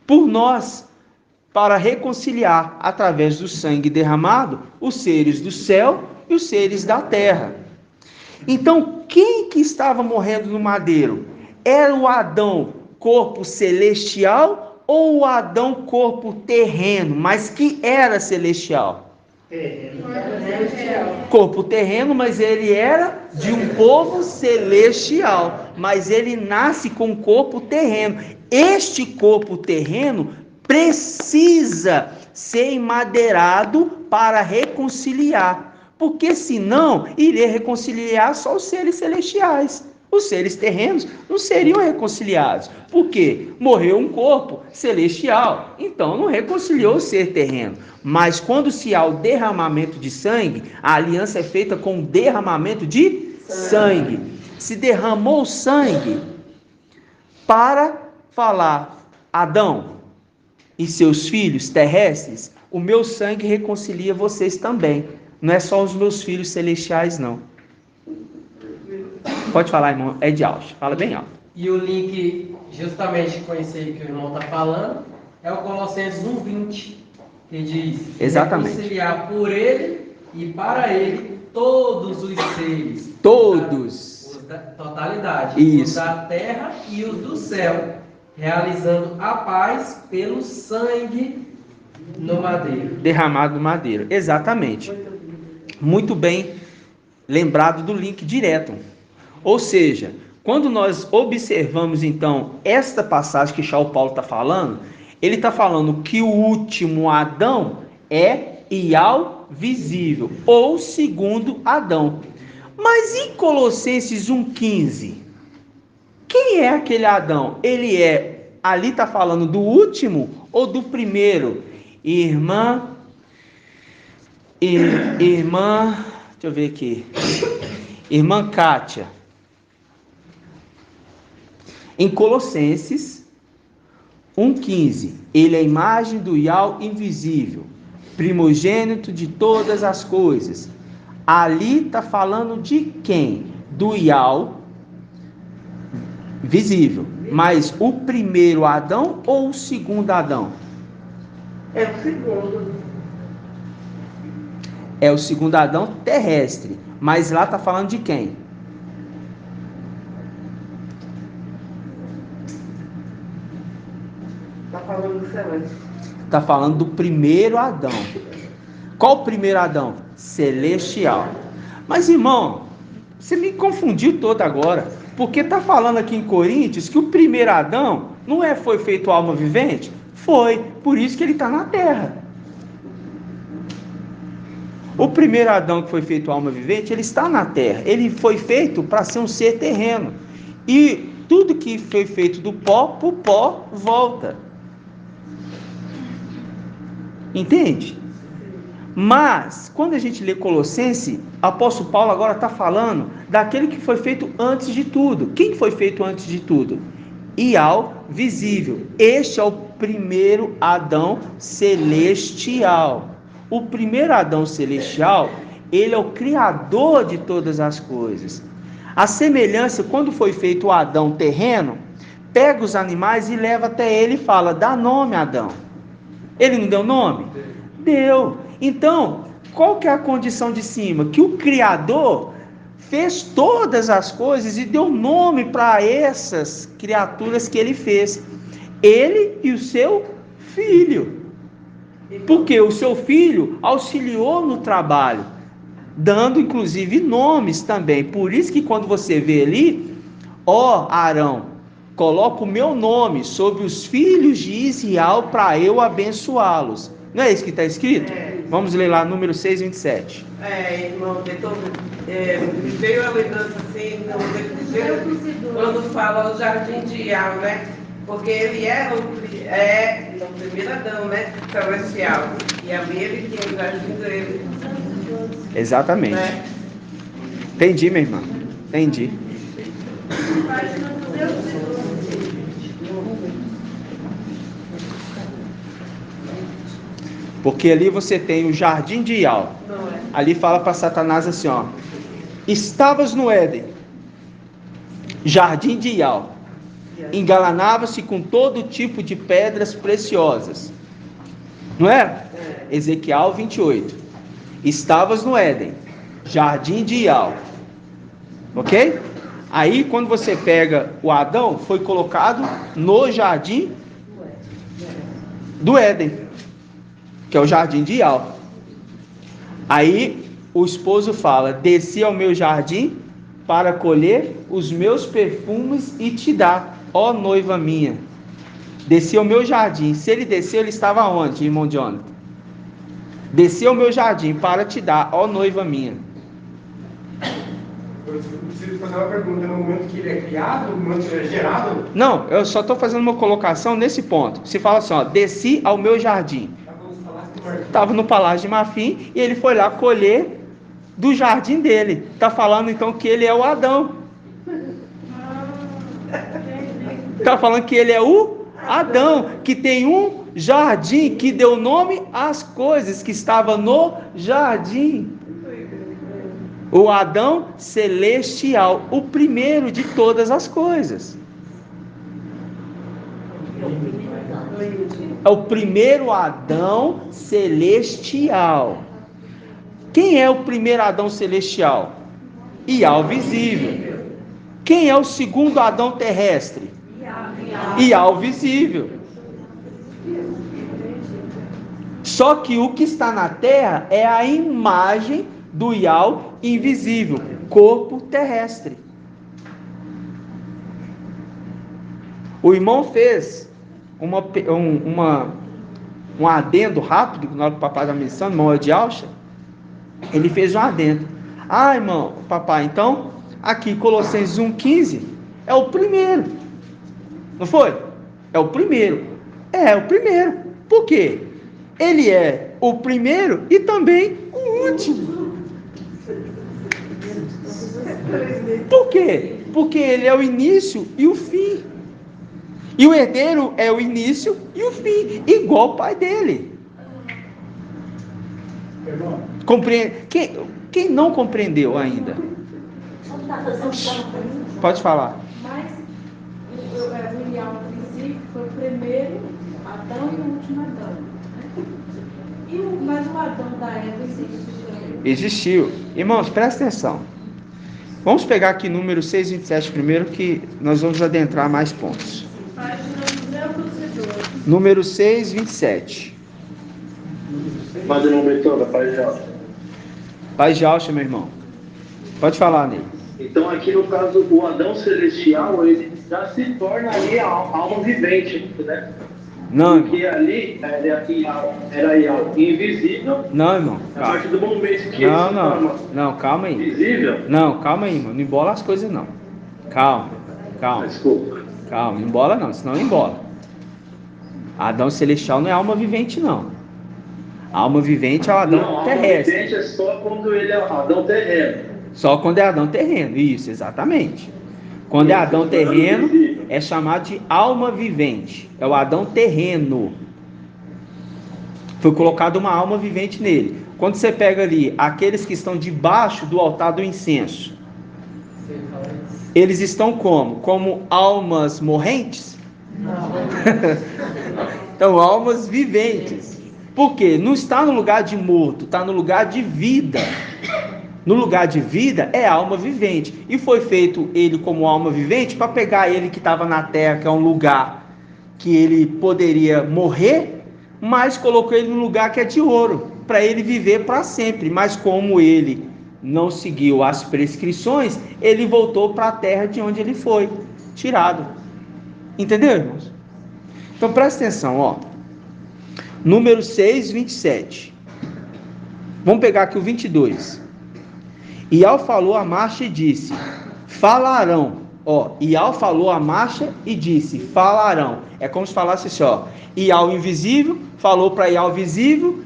por nós, para reconciliar através do sangue derramado os seres do céu e os seres da terra. Então, quem que estava morrendo no madeiro? Era o Adão corpo celestial ou o Adão corpo terreno, mas que era celestial? Corpo terreno, mas ele era de um povo celestial, mas ele nasce com corpo terreno. Este corpo terreno precisa ser emadeirado para reconciliar, porque senão iria reconciliar só os seres celestiais. Os seres terrenos não seriam reconciliados. Por quê? Morreu um corpo celestial, então não reconciliou o ser terreno. Mas quando se há o derramamento de sangue, a aliança é feita com o derramamento de sangue. Se derramou sangue para falar: Adão e seus filhos terrestres, o meu sangue reconcilia vocês também. Não é só os meus filhos celestiais, não. Pode falar, irmão, é de alto. Fala bem alto. E o link, justamente com esse aí que o irmão está falando, é o Colossenses 1:20, que diz: exatamente, reconciliar por ele e para ele todos os seres. Todos. Os da totalidade. Isso. Os da terra e os do céu, realizando a paz pelo sangue no madeiro. Derramado no madeiro. Exatamente. Muito bem lembrado do link direto. Ou seja, quando nós observamos então esta passagem que São Paulo está falando, ele está falando que o último Adão é Ial visível, ou segundo Adão. Mas em Colossenses 1,15, quem é aquele Adão? Ele ali está falando do último ou do primeiro? Irmã, deixa eu ver aqui. Irmã Kátia. Em Colossenses 1,15, ele é a imagem do Ial invisível, primogênito de todas as coisas. Ali está falando de quem? Do Ial visível. Mas o primeiro Adão ou o segundo Adão? É o segundo. É o segundo Adão terrestre. Mas lá está falando de quem? Está falando do celeste. Está falando do primeiro Adão. Qual o primeiro Adão? Celestial. Mas, irmão, você me confundiu todo agora. Porque está falando aqui em Coríntios que o primeiro Adão foi feito alma vivente? Foi. Por isso que ele está na terra. O primeiro Adão que foi feito alma vivente, ele está na terra. Ele foi feito para ser um ser terreno. E tudo que foi feito do pó, para o pó volta. Entende? Mas, quando a gente lê Colossenses, apóstolo Paulo agora está falando daquele que foi feito antes de tudo. Quem foi feito antes de tudo? Ial visível. Este é o primeiro Adão celestial. O primeiro Adão celestial, ele é o criador de todas as coisas. A semelhança, quando foi feito o Adão terreno, pega os animais e leva até ele e fala, dá nome a Adão. Ele não deu nome? Deu. Então, qual que é a condição de cima? Que o Criador fez todas as coisas e deu nome para essas criaturas que ele fez. Ele e o seu filho. Porque o seu filho auxiliou no trabalho, dando inclusive nomes também. Por isso que quando você vê ali, ó Arão, coloca o meu nome sobre os filhos de Israel para eu abençoá-los. Não é isso que está escrito? Vamos ler lá, número 6, 27. Irmão, me veio a lembrança assim, quando fala o jardim de Ial, né? Porque ele era o primeiro Adão, né? Celestial. E ali ele tinha o jardim dele. Exatamente. Né? Entendi, minha irmã. Entendi. Porque ali você tem o jardim de Ial. Ali fala para Satanás assim, ó. Estavas no Éden, jardim de Ial. Engalanava-se com todo tipo de pedras preciosas. Não é? Ezequiel 28. Estavas no Éden, jardim de Ial. Ok? Aí quando você pega o Adão, foi colocado no jardim do Éden, que é o jardim de Ial. Aí o esposo fala, desci ao meu jardim para colher os meus perfumes e te dar, ó noiva minha. Desci ao meu jardim. Se ele desceu, ele estava onde, irmão Jonathan? Desci ao meu jardim para te dar, ó noiva minha. Eu preciso fazer uma pergunta, no momento que ele é criado, no momento que ele é gerado? Não, eu só estou fazendo uma colocação nesse ponto. Se fala assim, ó, desci ao meu jardim. Estava no Palácio de Marfim e ele foi lá colher do jardim dele. Está falando então que ele é o Adão. Está falando que ele é o Adão, que tem um jardim, que deu nome às coisas que estavam no jardim. O Adão celestial, o primeiro de todas as coisas. É o primeiro Adão celestial. Quem é o primeiro Adão celestial? Ial visível. Quem é o segundo Adão terrestre? Ial visível. Só que o que está na terra é a imagem do Ial invisível, corpo terrestre. O irmão fez um adendo rápido, na hora que o papai está mencionando, irmão de Alcha, ele fez um adendo. Ah, irmão, papai, então, aqui Colossenses 1,15 é o primeiro. Não foi? É o primeiro. É o primeiro. Por quê? Ele é o primeiro e também o último. Por quê? Porque ele é o início e o fim. E o herdeiro é o início e o fim, igual o pai dele. Compreende? Quem não compreendeu ainda? Pode falar. Mas o Ial visível foi o primeiro Adão e o último Adão. Mas o Adão da Eva existiu. Existiu. Irmãos, presta atenção. Vamos pegar aqui número 627 primeiro, que nós vamos adentrar mais pontos. Número 627. Mas o nome todo, Pai de Alcha. Pai de Alcha, meu irmão. Pode falar, Ney. Então aqui no caso, o Adão celestial, ele já se torna ali a alma vivente, né? Não, porque ali era invisível. Não, irmão. A partir do momento que Não, calma aí. Invisível? Não, calma aí, irmão. Não embola as coisas, não. Calma. Desculpa. Calma, não embola não, senão embola. Adão celestial não é alma vivente, não. A alma vivente é o Adão terrestre. A alma vivente é só quando ele é Adão terreno. Só quando é Adão terreno, isso, exatamente. Quando é Adão terreno, é chamado de alma vivente. É o Adão terreno. Foi colocada uma alma vivente nele. Quando você pega ali aqueles que estão debaixo do altar do incenso, eles estão como? Como almas morrentes? Não. Então, almas viventes. Por quê? Não está no lugar de morto, está no lugar de vida. No lugar de vida é alma vivente. E foi feito ele como alma vivente para pegar ele que estava na terra, que é um lugar que ele poderia morrer, mas colocou ele num lugar que é de ouro, para ele viver para sempre. Mas como ele não seguiu as prescrições, ele voltou para a terra de onde ele foi tirado. Entendeu, irmãos? Então presta atenção, ó. Número 6, 27. Vamos pegar aqui o 22. Ial falou a marcha e disse, falarão. Ó, Ial falou a marcha e disse, falarão. É como se falasse assim, ó. Ial invisível falou para Ial visível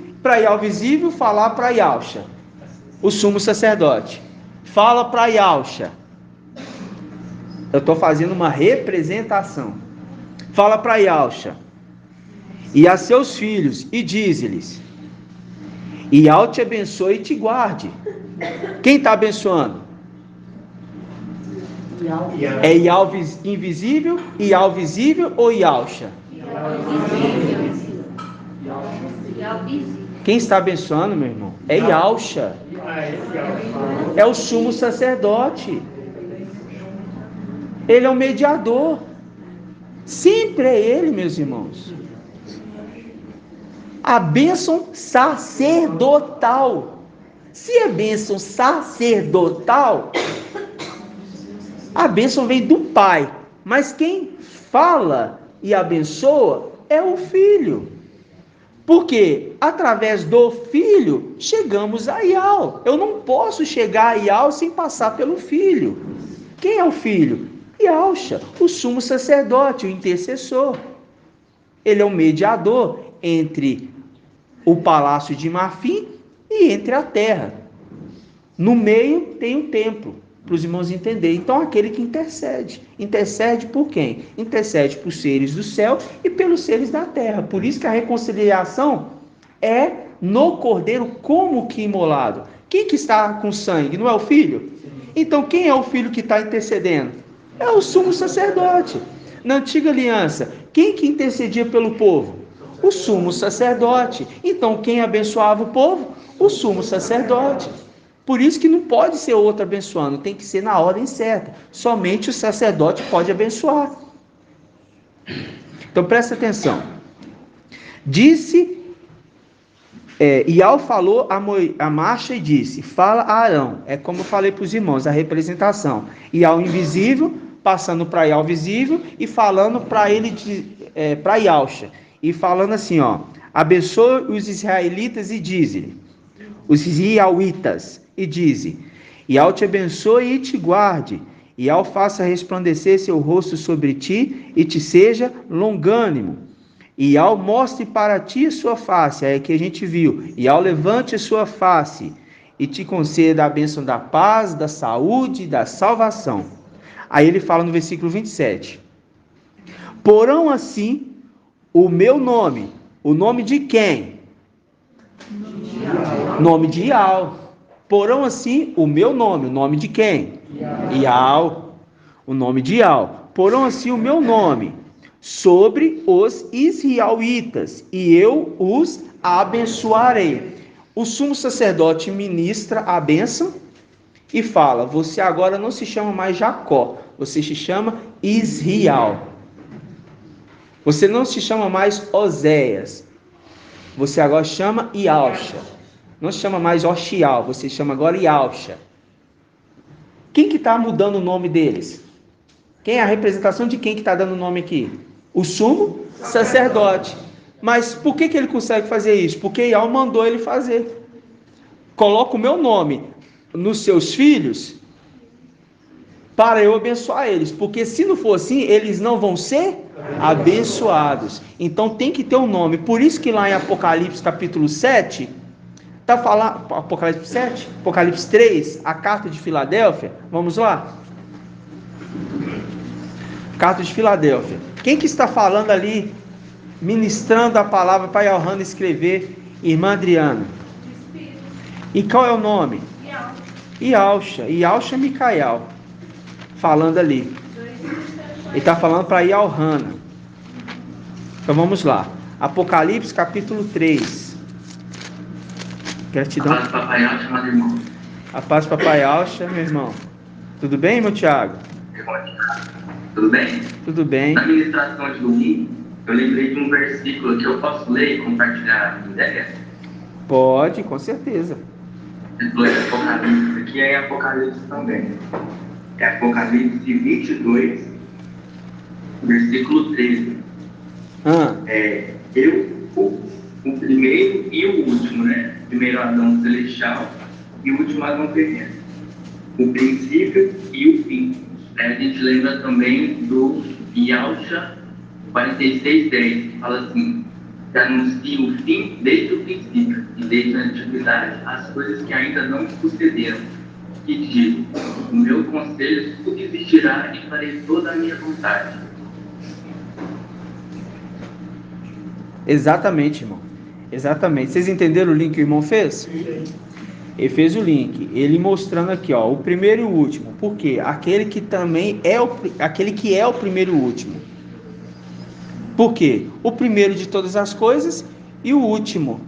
falar para Ialcha, o sumo sacerdote. Fala para Ialcha. Eu estou fazendo uma representação. Fala para Ialcha e a seus filhos e diz-lhes, Ial te abençoe e te guarde. Quem está abençoando? É Ial invisível, Ial visível ou Ialcha? Quem está abençoando, meu irmão? É Ialcha. É o sumo sacerdote. Ele é o mediador. Sempre é ele, meus irmãos. A bênção sacerdotal. Se é bênção sacerdotal, a bênção vem do Pai. Mas quem fala e abençoa é o Filho. Porque através do Filho chegamos a Ial. Eu não posso chegar a Ial sem passar pelo Filho. Quem é o Filho? Ialcha, o sumo sacerdote, o intercessor. Ele é o mediador entre o palácio de marfim e entre a terra. No meio tem um templo, para os irmãos entenderem. Então, aquele que intercede. Intercede por quem? Intercede por seres do céu e pelos seres da terra. Por isso que a reconciliação é no cordeiro como que imolado. Quem que está com sangue? Não é o filho? Então, quem é o filho que está intercedendo? É o sumo sacerdote. Na antiga aliança, quem que intercedia pelo povo? O sumo sacerdote. Então, quem abençoava o povo? O sumo sacerdote. Por isso que não pode ser outro abençoando, tem que ser na ordem certa. Somente o sacerdote pode abençoar. Então presta atenção. Ial falou a marcha e disse, fala a Arão. É como eu falei para os irmãos, a representação. Ial invisível, passando para Ial visível e falando para ele, para Ialcha. E falando assim, ó, abençoe os israelitas e diz-lhe, os Iauitas, e dize, Ial te abençoe e te guarde, Ial faça resplandecer seu rosto sobre ti e te seja longânimo, Ial mostre para ti sua face, é que a gente viu, Ial levante a sua face e te conceda a bênção da paz, da saúde e da salvação. Aí ele fala no versículo 27, porão assim o meu nome, o nome de quem? Nome de Ial. Porão assim o meu nome, o nome de quem? Ial. O nome de Ial. Porão assim o meu nome sobre os israelitas e eu os abençoarei. O sumo sacerdote ministra a bênção e fala, você agora não se chama mais Jacó, você se chama Israel. Você não se chama mais Oséias, você agora chama Ialcha. Não se chama mais Oxial, você chama agora Ialcha. Quem que está mudando o nome deles? Quem é a representação de quem que está dando o nome aqui? O sumo sacerdote. Mas por que ele consegue fazer isso? Porque Ial mandou ele fazer. Coloca o meu nome nos seus filhos para eu abençoar eles. Porque se não for assim, eles não vão ser Abençoados. Então tem que ter um nome. Por isso que lá em Apocalipse capítulo 7, tá falando, Apocalipse 7, Apocalipse 3, a carta de Filadélfia. Vamos lá? Carta de Filadélfia. Quem que está falando ali, ministrando a palavra para Johanna escrever? Irmã Adriana. E qual é o nome? Ialcha. Ialcha Micael. Falando ali. Ele está falando para Johanna. Então vamos lá. Apocalipse capítulo 3. Gratidão. A paz do Papai Alcha, meu irmão. A paz do Papai Alcha, meu irmão. Tudo bem, meu Thiago? Tudo bem? Tudo bem. Na ministração de domingo, eu lembrei de um versículo que eu posso ler e compartilhar a ideia. Pode, com certeza. Apocalipse, aqui é Apocalipse também. É Apocalipse 22, versículo 13. O primeiro e o último, né? O primeiro Adão celestial e o último Adão terreno. O princípio e o fim. A gente lembra também do Ialcha 46:10, que fala assim: que anuncia o fim desde o princípio e desde a antiguidade as coisas que ainda não sucederam. E digo: o meu conselho subsistirá e farei toda a minha vontade. Exatamente, irmão. Exatamente. Vocês entenderam o link que o irmão fez? Ele fez o link, ele mostrando aqui, ó, o primeiro e o último. Por quê? Aquele que também é aquele que é o primeiro e o último. Por quê? O primeiro de todas as coisas e o último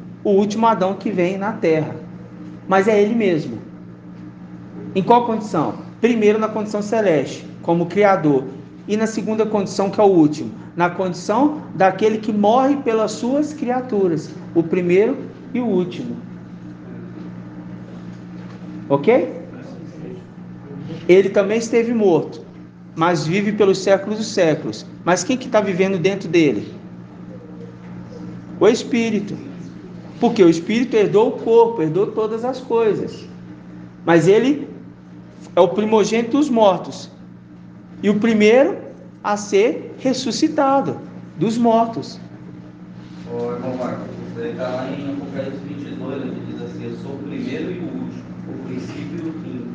Adão que vem na terra. Mas é ele mesmo. Em qual condição? Primeiro na condição celeste, como criador, e na segunda condição, que é o último, na condição daquele que morre pelas suas criaturas, o primeiro e o último. Ok? Ele também esteve morto, mas vive pelos séculos dos séculos. Mas quem que está vivendo dentro dele? O Espírito. Porque o Espírito herdou o corpo, herdou todas as coisas. Mas ele é o primogênito dos mortos. E o primeiro a ser ressuscitado dos mortos. Ô, irmão Marcos, você está lá em Apocalipse 22, onde diz assim: eu sou o primeiro e o último, o princípio e o fim.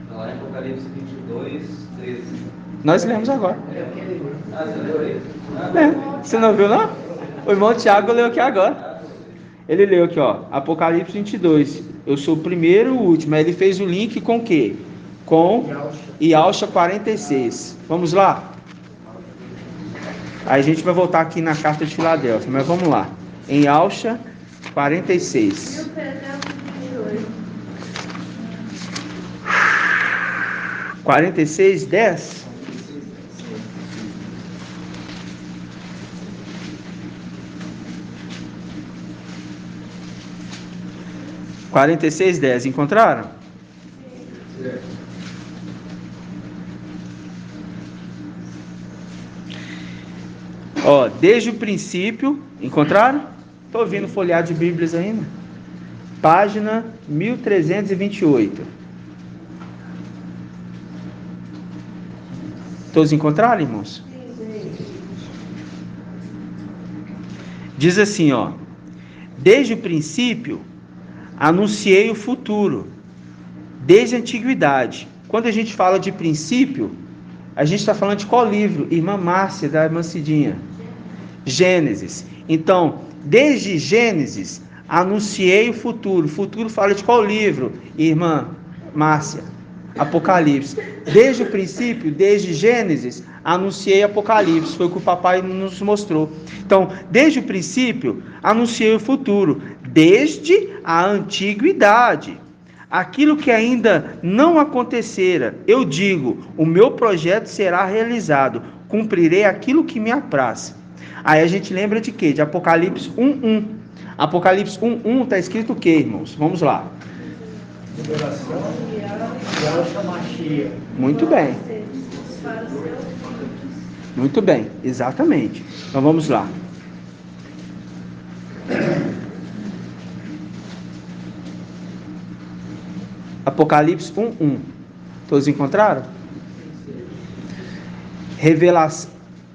Está lá em Apocalipse 22, 13. Nós lemos agora. Ah, você leu isso? É, você não viu, não? O irmão Tiago leu aqui agora. Ele leu aqui, ó, Apocalipse 22. Eu sou o primeiro e o último. Aí ele fez o link com o quê? Com Ialcha 46. Vamos lá? Aí a gente vai voltar aqui na carta de Filadélfia, mas vamos lá. Em Ialcha 46. 46, 10. Quarenta e seis, 10. Encontraram? Ó, desde o princípio, encontraram? Estou ouvindo folhear de Bíblias ainda. Página 1328. Todos encontraram, irmãos? Diz assim, ó: desde o princípio anunciei o futuro, desde a antiguidade. Quando a gente fala de princípio, a gente está falando de qual livro? Irmã Márcia, da irmã Cidinha. Gênesis. Então, desde Gênesis, anunciei o futuro. O futuro fala de qual livro? Irmã Márcia. Apocalipse. Desde o princípio, desde Gênesis, anunciei Apocalipse. Foi o que o papai nos mostrou. Então, desde o princípio, anunciei o futuro. Desde a antiguidade. Aquilo que ainda não acontecera, eu digo, o meu projeto será realizado. Cumprirei aquilo que me apraz. Aí a gente lembra de quê? De Apocalipse 1:1. Apocalipse 1:1 está escrito o quê, irmãos? Vamos lá. Muito bem. Muito bem, exatamente. Então vamos lá. Apocalipse 1:1. Todos encontraram?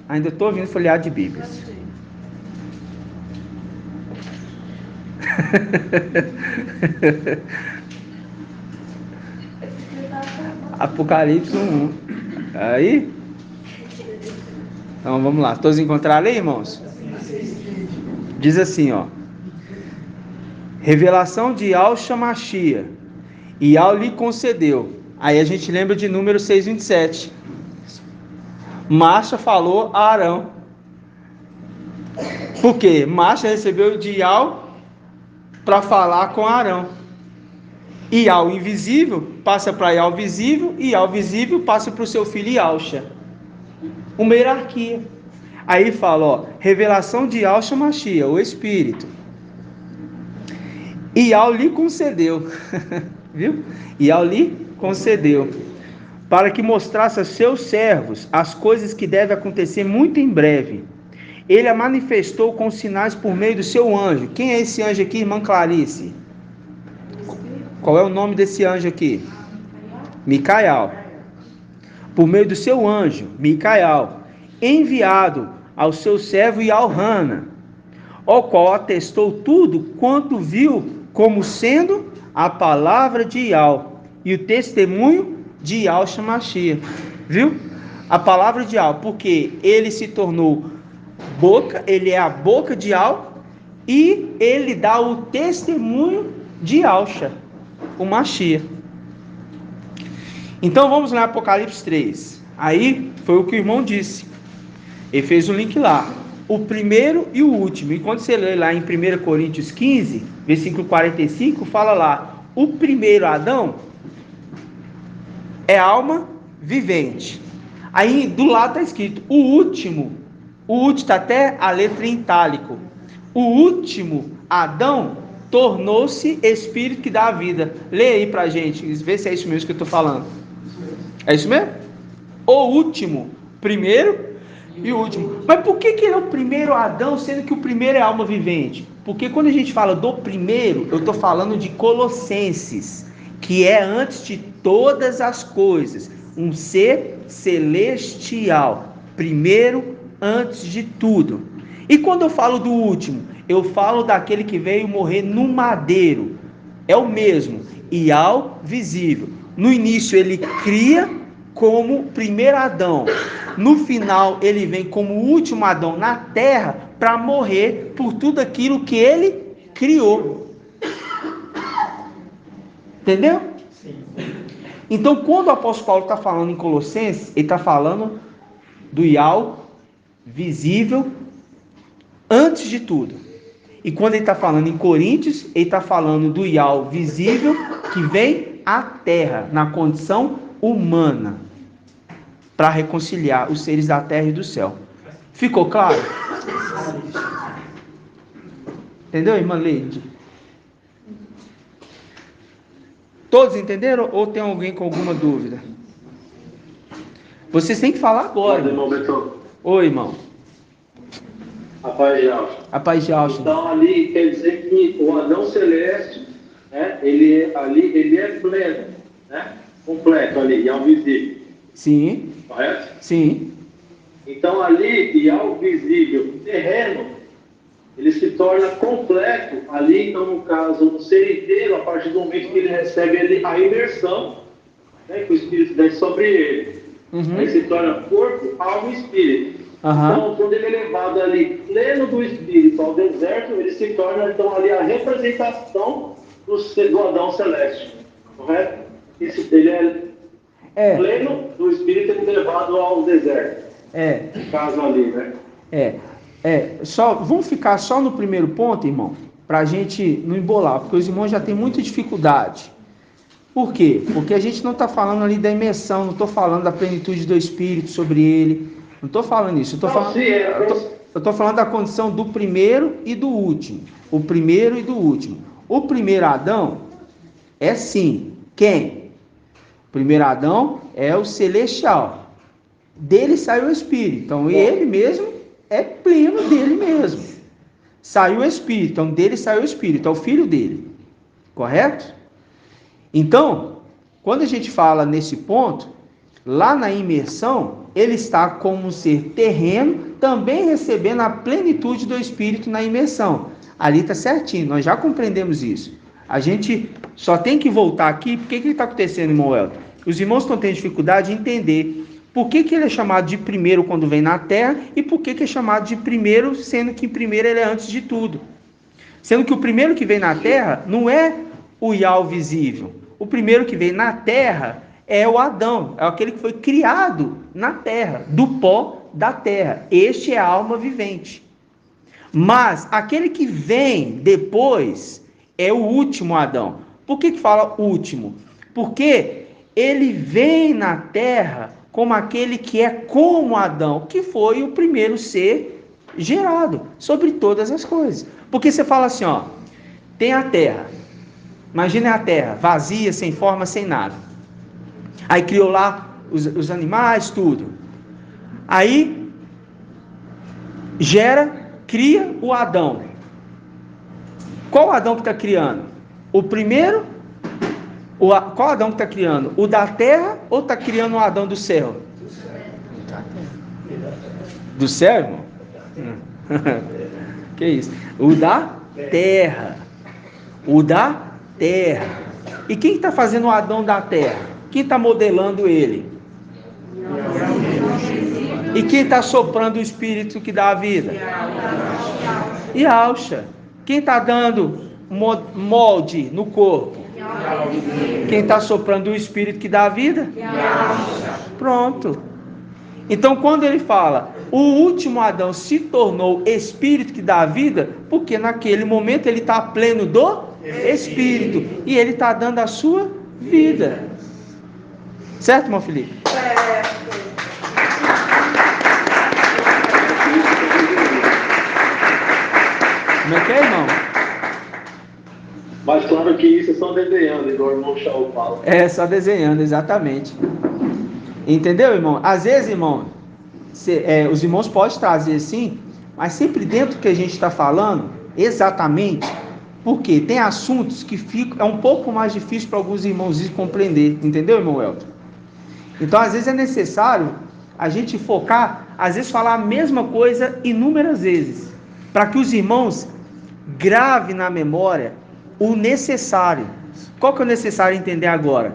Ainda estou ouvindo folhear de Bíblias. Apocalipse 1. Aí? Então vamos lá. Todos encontraram aí, irmãos? Diz assim, ó. Revelação de Yahshua Mashiach. E Yahweh lhe concedeu. Aí a gente lembra de número 6:27. Masha falou a Arão. Por quê? Masha recebeu de Yahweh para falar com Arão. E Yahweh invisível passa para Yahweh visível, e Yahweh visível passa para o seu filho Yahshua. Uma hierarquia. Aí fala, ó, revelação de Yahshua Mashiach, o Espírito. E Yahweh lhe concedeu, viu? E Yahweh lhe concedeu, para que mostrasse a seus servos as coisas que devem acontecer muito em breve. Ele a manifestou com sinais por meio do seu anjo. Quem é esse anjo aqui, irmã Clarice? Qual é o nome desse anjo aqui? Micael. Por meio do seu anjo, Micael, enviado ao seu servo Yahana, o qual atestou tudo quanto viu como sendo a palavra de Yahweh e o testemunho de Yahshua Mashiach. Viu? A palavra de Yahweh, porque ele se tornou boca, ele é a boca de Yahweh e ele dá o testemunho de Yahshua, o Mashiach. Então vamos lá, Apocalipse 3. Aí foi o que o irmão disse. Ele fez um link lá. O primeiro e o último. E quando você lê lá em 1 Coríntios 15, versículo 45, fala lá: o primeiro Adão é alma vivente. Aí do lado está escrito: o último está até a letra em itálico. O último Adão tornou-se espírito que dá a vida. Lê aí pra gente, vê se é isso mesmo que eu estou falando. É isso mesmo? O último, primeiro e o último. Mas por que ele é o primeiro Adão, sendo que o primeiro é alma vivente? Porque quando a gente fala do primeiro, eu estou falando de Colossenses, que é antes de todas as coisas, um ser celestial, primeiro antes de tudo. E quando eu falo do último, eu falo daquele que veio morrer no madeiro. É o mesmo, Ial visível. No início ele cria como primeiro Adão. No final ele vem como o último Adão na terra para morrer por tudo aquilo que ele criou. Entendeu? Sim. Então quando o apóstolo Paulo está falando em Colossenses, ele está falando do Ial visível antes de tudo. E quando ele está falando em Coríntios, ele está falando do Ial visível que vem à terra, na condição humana, para reconciliar os seres da terra e do céu. Ficou claro? Entendeu, irmã Leide? Todos entenderam ou tem alguém com alguma dúvida? Vocês têm que falar agora. Oi, irmão. A paz de Yahshua. A paz de Yahshua. Então ali quer dizer que o Adão celeste, né, ele é pleno, né, completo ali, ao visível. Sim. Correto? Sim. Então ali, e ao visível, terreno, ele se torna completo ali, então no caso, o ser inteiro, a partir do momento que ele recebe a imersão, né, que o Espírito desce sobre ele. Aí se torna corpo, alma e espírito. Então, quando ele é levado ali, pleno do Espírito, ao deserto, ele se torna, então, ali a representação do Adão celeste. Correto? Ele é pleno do Espírito, ele é levado ao deserto. No caso ali, né? Vamos ficar só no primeiro ponto, irmão, para a gente não embolar, porque os irmãos já têm muita dificuldade. Por quê? Porque a gente não está falando ali da imersão, não estou falando da plenitude do Espírito sobre ele. Não estou falando isso, eu estou falando da condição do primeiro e do último. O primeiro e do último. O primeiro Adão é sim, quem? O primeiro Adão é o celestial. Dele saiu o Espírito, então ele mesmo é pleno dele mesmo. Saiu o Espírito, então dele saiu o Espírito, é o filho dele. Correto? Então, quando a gente fala nesse ponto, Lá na imersão, ele está como um ser terreno, também recebendo a plenitude do Espírito na imersão. Ali está certinho, nós já compreendemos isso. A gente só tem que voltar aqui, porque que está acontecendo, irmão Elton? Os irmãos estão tendo dificuldade de entender por que ele é chamado de primeiro quando vem na terra e por que é chamado de primeiro, sendo que primeiro ele é antes de tudo. Sendo que o primeiro que vem na terra não é o Yahweh visível. O primeiro que vem na terra é o Adão, é aquele que foi criado na terra, do pó da terra. Este é a alma vivente. Mas aquele que vem depois é o último Adão. Por que fala último? Porque ele vem na terra como aquele que é como Adão, que foi o primeiro ser gerado sobre todas as coisas. Porque você fala assim, ó, tem a terra. Imagina a terra, vazia, sem forma, sem nada. Aí criou lá os animais, tudo. Aí cria o Adão. Qual Adão que está criando? O primeiro? Qual Adão que está criando? O da terra ou está criando o Adão do céu? Do céu, irmão? Que isso? O da terra. O da terra. E quem está fazendo o Adão da terra? Quem está modelando ele? E quem está soprando o Espírito que dá a vida? Yahusha. Quem está dando molde no corpo? Quem está soprando o Espírito que dá a vida? Pronto. Então quando ele fala, o último Adão se tornou Espírito que dá a vida, porque naquele momento ele está pleno do Espírito. E ele está dando a sua vida. Certo, irmão Felipe? Como é que é, irmão? Mas claro que isso é só desenhando, igual o irmão Shaul fala. É, só desenhando, exatamente. Entendeu, irmão? Às vezes, irmão, os irmãos podem trazer sim, mas sempre dentro do que a gente está falando, exatamente, porque tem assuntos que é um pouco mais difícil para alguns irmãos compreender. Entendeu, irmão Elton? Então, às vezes é necessário a gente focar, às vezes falar a mesma coisa inúmeras vezes, para que os irmãos gravem na memória o necessário. Qual que é o necessário entender agora?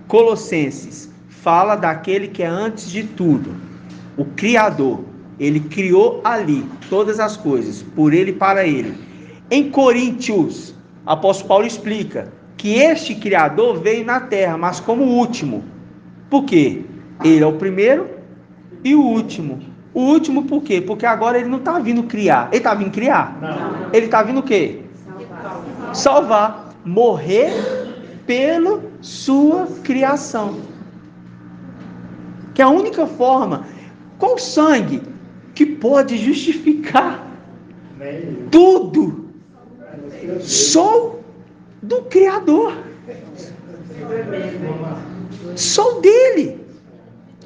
Colossenses fala daquele que é antes de tudo, o Criador. Ele criou ali todas as coisas, por ele e para ele. Em Coríntios, o apóstolo Paulo explica que este Criador veio na terra, mas como último. Por quê? Ele é o primeiro e o último. O último por quê? Porque agora ele não está vindo criar. Ele está vindo criar? Não. Ele está vindo o quê? Salvar. Morrer pela sua criação. Que é a única forma. Qual sangue que pode justificar tudo? Só do Criador. Só dele.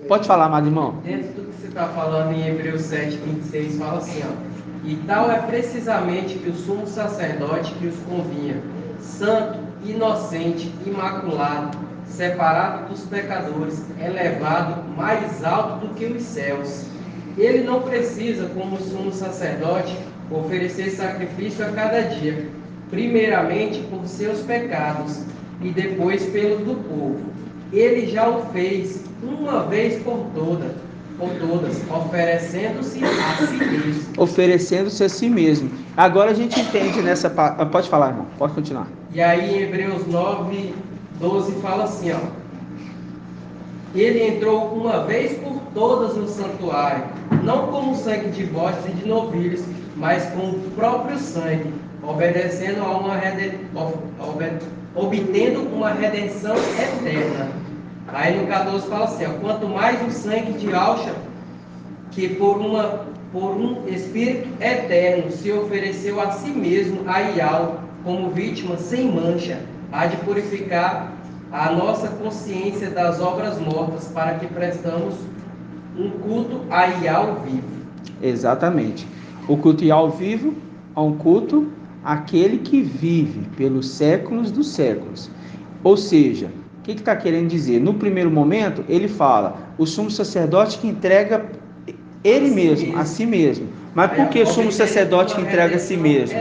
Pode falar, amado irmão. Dentro do que você está falando em Hebreus 7:26, fala assim, ó. E tal é precisamente que o sumo sacerdote que os convinha, santo, inocente, imaculado, separado dos pecadores, elevado mais alto do que os céus. Ele não precisa, como sumo sacerdote, oferecer sacrifício a cada dia, primeiramente por seus pecados e depois pelos do povo. Ele já o fez uma vez por todas, oferecendo-se a si mesmo. Oferecendo-se a si mesmo. Agora a gente entende nessa... Pode falar, irmão. Pode continuar. E aí em Hebreus 9:12 fala assim, ó. Ele entrou uma vez por todas no santuário, não com sangue de bodes e de novilhos, mas com o próprio sangue, obedecendo a obtendo uma redenção eterna. Aí no 14 fala assim, ó, quanto mais o sangue de Yahusha, que por um Espírito eterno se ofereceu a si mesmo a Yahweh como vítima sem mancha, há de purificar a nossa consciência das obras mortas, para que prestamos um culto a Yahweh vivo. Exatamente. O culto Yahweh vivo é um culto àquele que vive pelos séculos dos séculos. Ou seja, que está querendo dizer? No primeiro momento, ele fala, o sumo sacerdote que entrega ele mesmo, a si mesmo. Mas por que sumo sacerdote que entrega a si mesmo?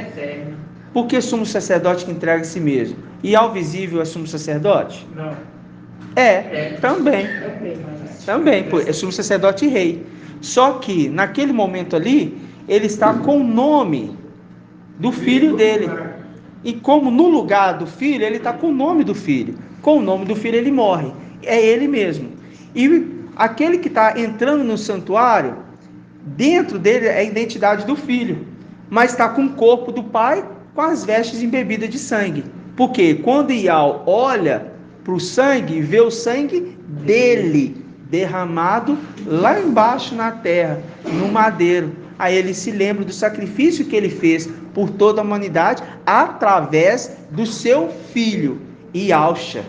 Por que sumo sacerdote que entrega a si mesmo? E ao visível é sumo sacerdote? Não. Também. Também, é sumo sacerdote e rei. Só que, naquele momento ali, ele está com o nome do filho dele. E como no lugar do filho, ele está com o nome do filho. Com o nome do filho ele morre. É ele mesmo. E aquele que está entrando no santuário, dentro dele é a identidade do filho. Mas está com o corpo do pai, com as vestes embebidas de sangue. Porque quando Ial olha para o sangue, vê o sangue dele derramado lá embaixo na terra, no madeiro. Aí ele se lembra do sacrifício que ele fez por toda a humanidade através do seu filho, Ialcha.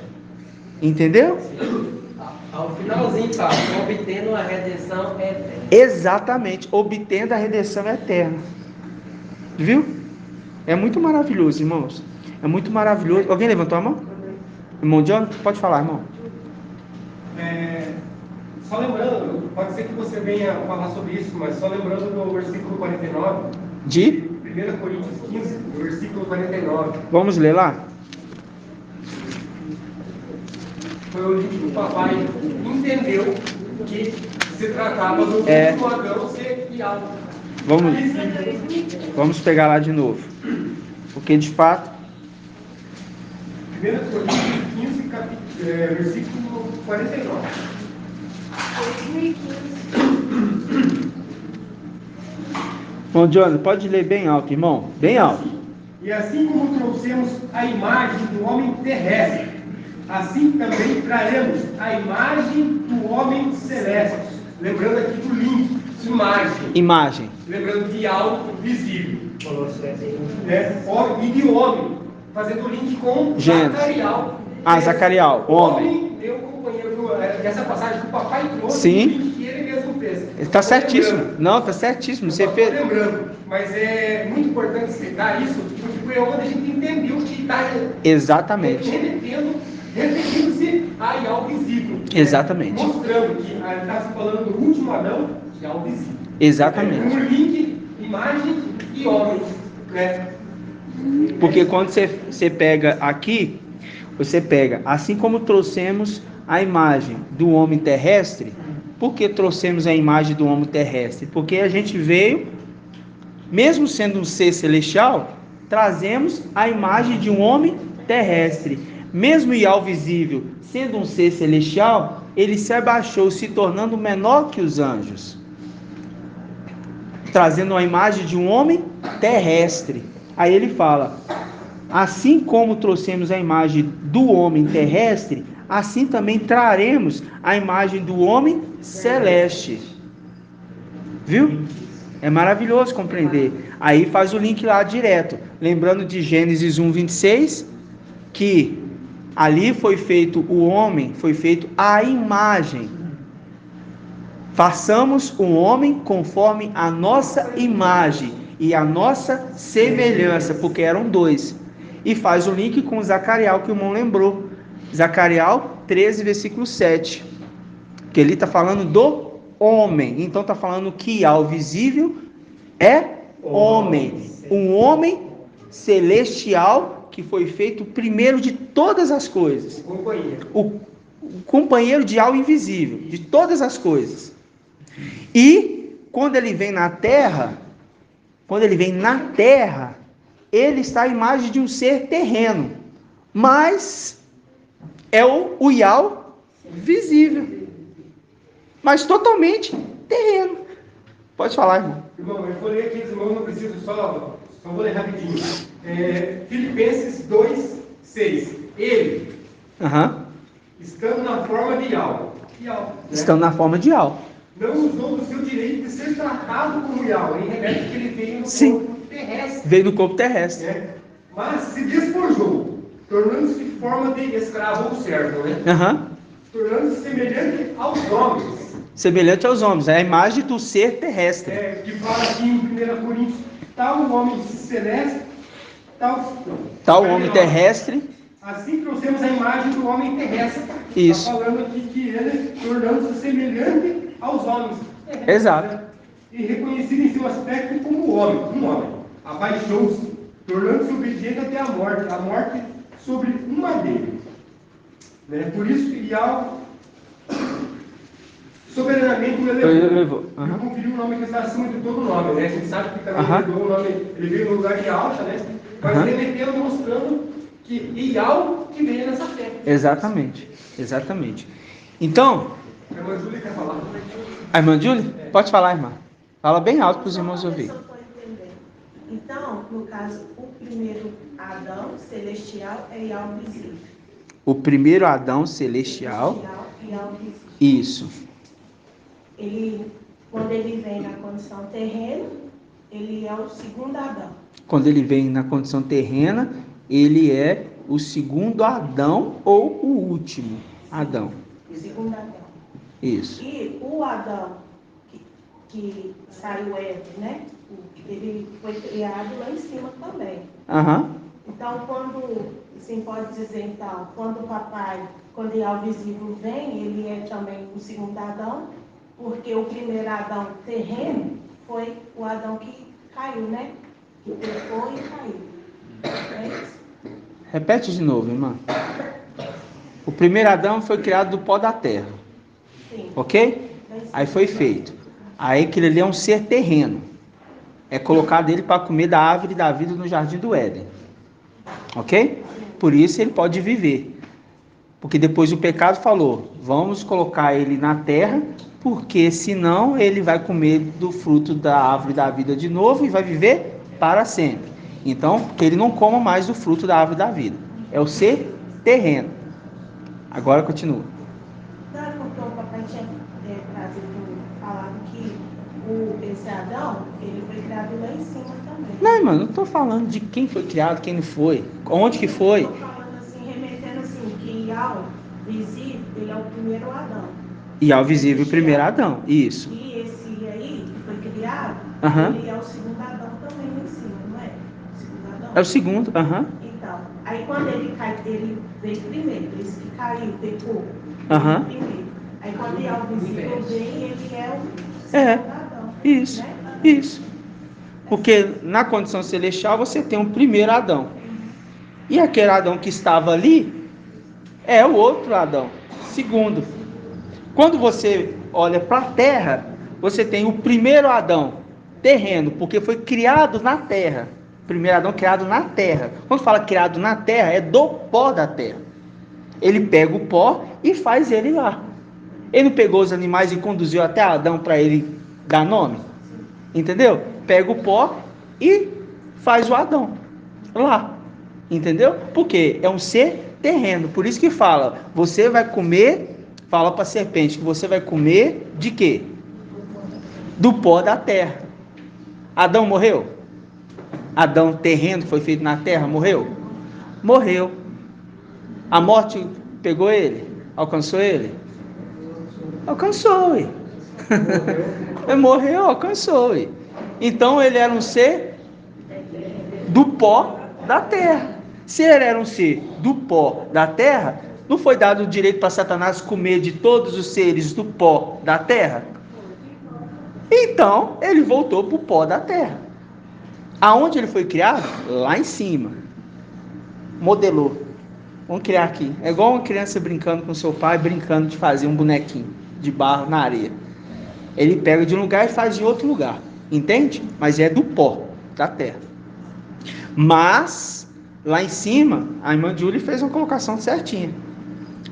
Entendeu? Ao finalzinho fala, obtendo a redenção eterna. Exatamente, obtendo a redenção eterna. Viu? É muito maravilhoso, irmãos. É muito maravilhoso. Alguém levantou a mão? Irmão John, pode falar, irmão. Só lembrando, pode ser que você venha falar sobre isso, mas só lembrando do versículo 49 de 1 Coríntios 15, versículo 49. Vamos ler lá? Foi o link que o papai entendeu que se tratava do último Adão ser Ial. Vamos pegar lá de novo. Porque de fato 1 Coríntios 15, versículo 49. Bom, Johnny, pode ler bem alto, irmão. Bem alto. E assim como trouxemos a imagem do homem terrestre, assim também traremos a imagem do homem celeste. Lembrando aqui do link, imagem. Lembrando de algo visível. E de homem. Fazendo o link com Zacarial. Zacarial, homem. Meu companheiro, essa passagem que o papai trouxe, sim. O link que ele mesmo fez. Está certíssimo. Não, está certíssimo. Você fez. Lembrando, mas é muito importante citar isso, porque foi onde a gente entendeu que está. Exatamente. Referindo-se a Ial visível. Exatamente. Mostrando que está se falando do último Adão, Ial visível. Exatamente. Um link, imagem e homem. Né? Porque quando você pega aqui, você pega, assim como trouxemos a imagem do homem terrestre. Por que trouxemos a imagem do homem terrestre? Porque a gente veio, mesmo sendo um ser celestial, trazemos a imagem de um homem terrestre. Mesmo Ial visível, sendo um ser celestial, ele se abaixou, se tornando menor que os anjos, trazendo a imagem de um homem terrestre. Aí ele fala, assim como trouxemos a imagem do homem terrestre, assim também traremos a imagem do homem celeste. Viu? É maravilhoso compreender. Aí faz o link lá direto. Lembrando de Gênesis 1:26, que ali foi feito o homem, foi feito a imagem. Façamos o homem conforme a nossa imagem e a nossa semelhança, porque eram dois. E faz o link com Zacarial, que o irmão lembrou. Zacarial 13, versículo 7. Que ele está falando do homem. Então está falando que Ial visível é homem. Um homem celestial que foi feito o primeiro de todas as coisas. O companheiro de Ial invisível, de todas as coisas. E quando ele vem na terra, ele está à imagem de um ser terreno, mas é o Ial visível, mas totalmente terreno. Pode falar, irmão. Irmão, eu vou ler aqui, irmão, não preciso, só vou ler rapidinho. Filipenses 2:6. Ele, estando na forma de Ial, né? Estando na forma de Ial. Não usou do seu direito de ser tratado como Ial. Ele revela que ele veio no corpo terrestre. Veio no corpo terrestre. Mas se despojou, tornando-se forma de escravo ou servo, né? Tornando-se semelhante aos homens. Semelhante aos homens, é a imagem do ser terrestre. Que fala aqui em 1 Coríntios, tal homem celeste, tal homem terrestre. Assim trouxemos a imagem do homem terrestre. Isso. Está falando aqui que ele tornando-se semelhante aos homens. Exato. Né? E reconhecido em seu aspecto como homem. Um homem. Abaixou-se, tornando-se obediente até a morte sobre um madeiro. Né? Por isso que Yahweh soberanamente o elevou. E conferiu um nome que está acima de todo nome. Né? A gente sabe que também o nome, ele veio no lugar de Alta, né? Mas remetendo, mostrando que Yahweh que veio nessa terra. Exatamente. Exatamente. Então, a irmã Júlia quer falar? A irmã Júlia? Pode falar, irmã. Fala bem alto para os irmãos ouvirem. Então, no caso, o primeiro Adão celestial é Yahweh visível. O primeiro Adão celestial. Isso. Ele, quando ele vem na condição terrena, ele é o segundo Adão. Quando ele vem na condição terrena, ele é o segundo Adão ou o último Adão. O segundo Adão. Isso. E o Adão que saiu Eva, né? Ele foi criado lá em cima também. Então, quando, assim pode dizer, então, quando o papai, quando Yahweh visível vem, ele é também o segundo Adão, porque o primeiro Adão terreno foi o Adão que caiu, né? Que pecou e caiu. É isso? Repete de novo, irmã. O primeiro Adão foi criado do pó da terra. Sim. Ok? Aí foi feito. Aí aquele ali é um ser terreno. É colocado ele para comer da árvore da vida no jardim do Éden. Ok? Por isso ele pode viver. Porque depois o pecado falou, vamos colocar ele na terra, porque senão ele vai comer do fruto da árvore da vida de novo e vai viver para sempre. Então, que ele não coma mais do fruto da árvore da vida. É o ser terreno. Agora continua. Não, porque o papai tinha falado que esse Adão, ele foi criado lá em cima também. Não, irmão, não estou falando de quem foi criado, quem não foi. Onde que foi? Estou falando assim, remetendo assim, que Yahweh visível, ele é o primeiro Adão. Yahweh visível, o primeiro Adão, isso. E esse aí, que foi criado, ele é o segundo Adão também lá em cima, não é? O segundo Adão? É o segundo, Então, aí quando ele cai, ele veio primeiro, esse que caiu, pecou, primeiro. Aí quando Yahweh visível vem, ele é o segundo Adão. Isso, né? Isso. Porque na condição celestial você tem um primeiro Adão. E aquele Adão que estava ali é o outro Adão, segundo. Quando você olha para a terra, você tem o primeiro Adão terreno, porque foi criado na terra. Primeiro Adão criado na terra. Quando fala criado na terra, é do pó da terra. Ele pega o pó e faz ele lá. Ele não pegou os animais e conduziu até Adão para ele dar nome? Entendeu? Pega o pó e faz o Adão lá. Entendeu? Porque é um ser terreno. Por isso que fala, você vai comer, fala para a serpente que você vai comer de quê? Do pó da terra. Adão morreu? Adão terreno que foi feito na terra morreu? Morreu. A morte pegou ele? Alcançou ele? Alcançou. Ele morreu, alcançou. Então ele era um ser do pó da terra. Se ele era um ser do pó da terra, não foi dado o direito para Satanás comer de todos os seres do pó da terra? Então ele voltou para o pó da terra. Aonde ele foi criado? Lá em cima. Modelou. Vamos criar aqui. É igual uma criança brincando com seu pai, brincando de fazer um bonequinho de barro na areia. Ele pega de um lugar e faz de outro lugar. Entende? Mas é do pó da terra. Mas, lá em cima, a irmã Júlia fez uma colocação certinha.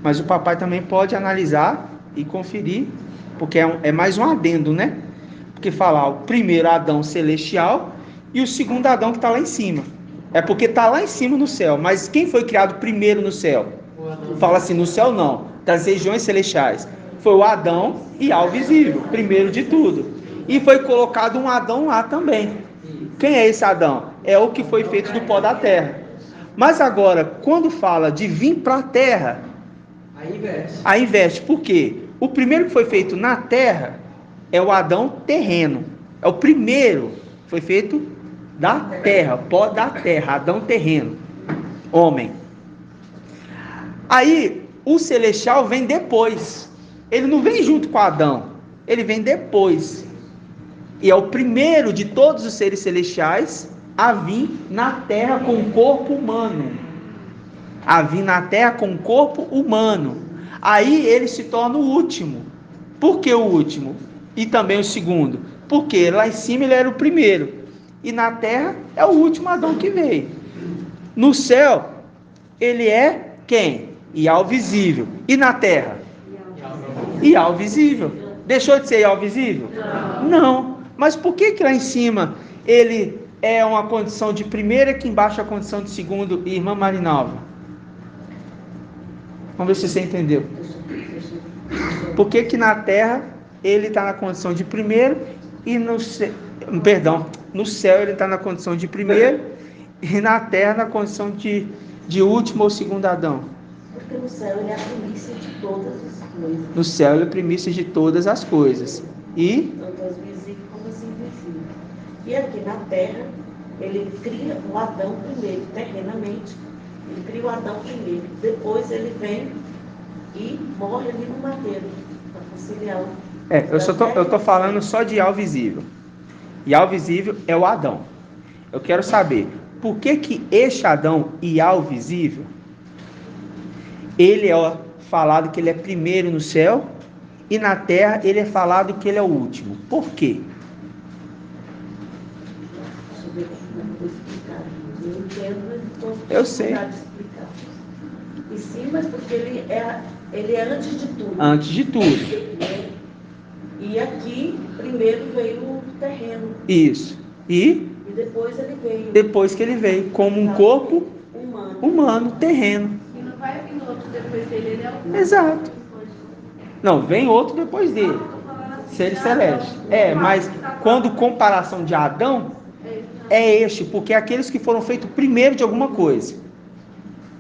Mas o papai também pode analisar e conferir, porque é mais um adendo, né? Porque falar o primeiro Adão celestial e o segundo Adão que está lá em cima. É porque está lá em cima no céu. Mas quem foi criado primeiro no céu? Fala assim, no céu não. Das regiões celestiais. Foi o Adão e ao visível, primeiro de tudo. E foi colocado um Adão lá também. Quem é esse Adão? É o que foi feito do pó da terra. Mas agora, quando fala de vir para a terra, aí investe. Por quê? O primeiro que foi feito na terra é o Adão terreno. É o primeiro que foi feito da terra, pó da terra, Adão terreno, homem. Aí, o celestial vem depois. Ele não vem junto com Adão. Ele vem depois. E é o primeiro de todos os seres celestiais a vir na terra com um corpo humano. A vir na terra com um corpo humano. Aí ele se torna o último. Por que o último? E também o segundo? Porque lá em cima ele era o primeiro. E na terra é o último Adão que veio. No céu, ele é quem? Ial visível. E na terra? Ial visível. Deixou de ser Ial visível? Não. Mas por que lá em cima ele é uma condição de primeiro e aqui embaixo é a condição de segundo, irmã Marinalva? Vamos ver se você entendeu. Por que na terra ele está na condição de primeiro e no céu ele está na condição de primeiro e na terra na condição de último ou segundo Adão? Porque no céu ele é a primícia de todas as coisas. No céu ele é a primícia de todas as coisas. E? Tanto as visíveis como as invisíveis. E aqui na terra, ele cria o Adão primeiro, terrenamente. Ele cria o Adão primeiro. Depois ele vem e morre ali no madeiro, para conciliar. Eu estou falando só de Ial visível. Ial visível é o Adão. Eu quero saber, por que este Adão, Ial visível, ele é falado que ele é primeiro no céu e na terra ele é falado que ele é o último? Por quê? Eu sei. E sim, mas porque ele é antes de tudo. Antes de tudo. E aqui, primeiro veio o terreno. Isso. E depois ele veio. Depois que ele veio, como um corpo humano, terreno. E não vai vir outro depois dele, ele é o... Exato. Não, vem outro depois dele. Seres celestes. Mas quando comparação de Adão, é este, porque é aqueles que foram feitos primeiro de alguma coisa.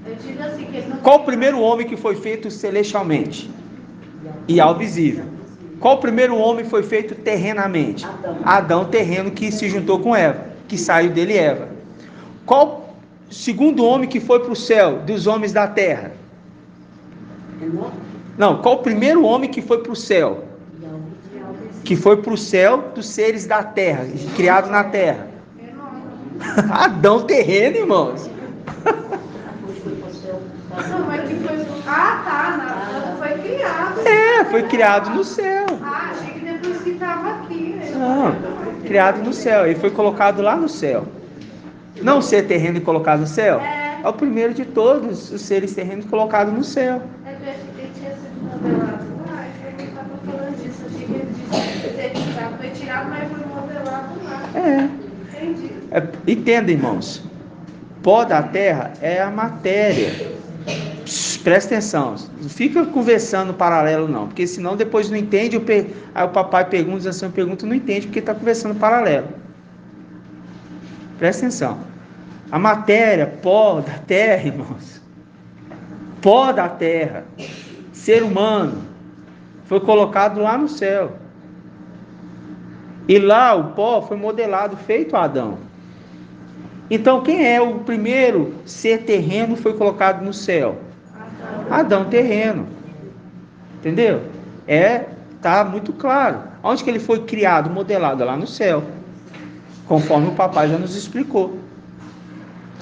Eu digo assim, que não... Qual o primeiro homem que foi feito celestialmente? Ial visível. Qual o primeiro homem foi feito terrenamente? Adão terreno, que se juntou com Eva, que saiu dele Eva. Qual o segundo homem que foi para o céu dos homens da terra? Não, qual o primeiro homem que foi para o céu? Que foi para o céu dos seres da terra, criado na terra. Adão terreno, irmãos. Não, mas que foi... foi criado. Foi criado no céu. Achei que depois que estava aqui. Não, criado no céu. Ele foi colocado lá no céu. Não ser terreno e colocado no céu? É o primeiro de todos os seres terrenos colocados no céu. Ele tinha sido modelado lá, ele estava falando disso. Achei que ele disse que foi tirado, mas foi modelado lá. Entendi. Entenda, irmãos. Pó da terra é a matéria. Presta atenção, não fica conversando paralelo não, porque senão depois não entende, aí o papai pergunta, assim, eu pergunto, não entende porque está conversando paralelo. Presta atenção, a matéria, pó da terra, irmãos, pó da terra, ser humano, foi colocado lá no céu, e lá o pó foi modelado, feito Adão. Então quem é o primeiro ser terreno foi colocado no céu? Adão terreno. Entendeu? Tá muito claro. Onde que ele foi criado, modelado? Lá no céu. Conforme o papai já nos explicou.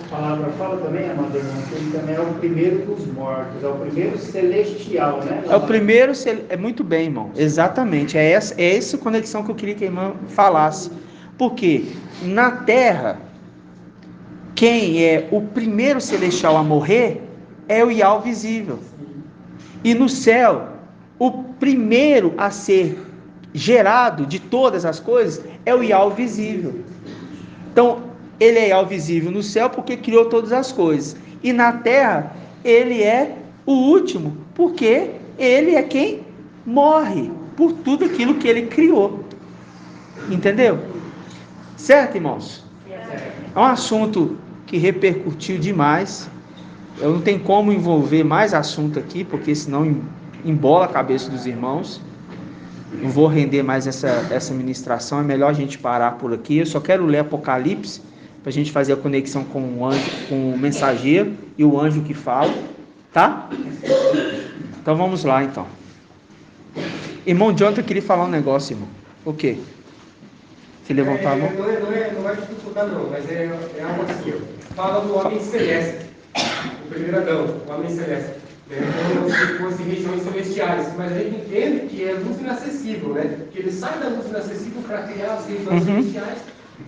A palavra fala também, amado irmão, que ele também é o primeiro dos mortos, é o primeiro celestial, né? É o primeiro, muito bem, irmão. Exatamente. É essa conexão que eu queria que a irmã falasse. Porque na terra, quem é o primeiro celestial a morrer é o Ial visível. E no céu, o primeiro a ser gerado de todas as coisas é o Ial visível. Então, ele é Ial visível no céu porque criou todas as coisas. E na terra, ele é o último, porque ele é quem morre por tudo aquilo que ele criou. Entendeu? Certo, irmãos? É um assunto que repercutiu demais. Eu não tenho como envolver mais assunto aqui, porque senão embola a cabeça dos irmãos. Não vou render mais essa ministração, é melhor a gente parar por aqui. Eu só quero ler Apocalipse, para a gente fazer a conexão com o anjo, com o mensageiro e o anjo que fala. Tá? Então vamos lá, então. Irmão Jonathan queria falar um negócio, irmão. O quê? Se levantar a mão? Não é dificuldade não, mas é algo assim, ó. Fala do homem celeste, o primeiro Adão, o homem celeste. Como se fossem regiões celestiais, mas a gente entende que é luz inacessível, né? Que ele sai da luz inacessível para criar as regiões celestiais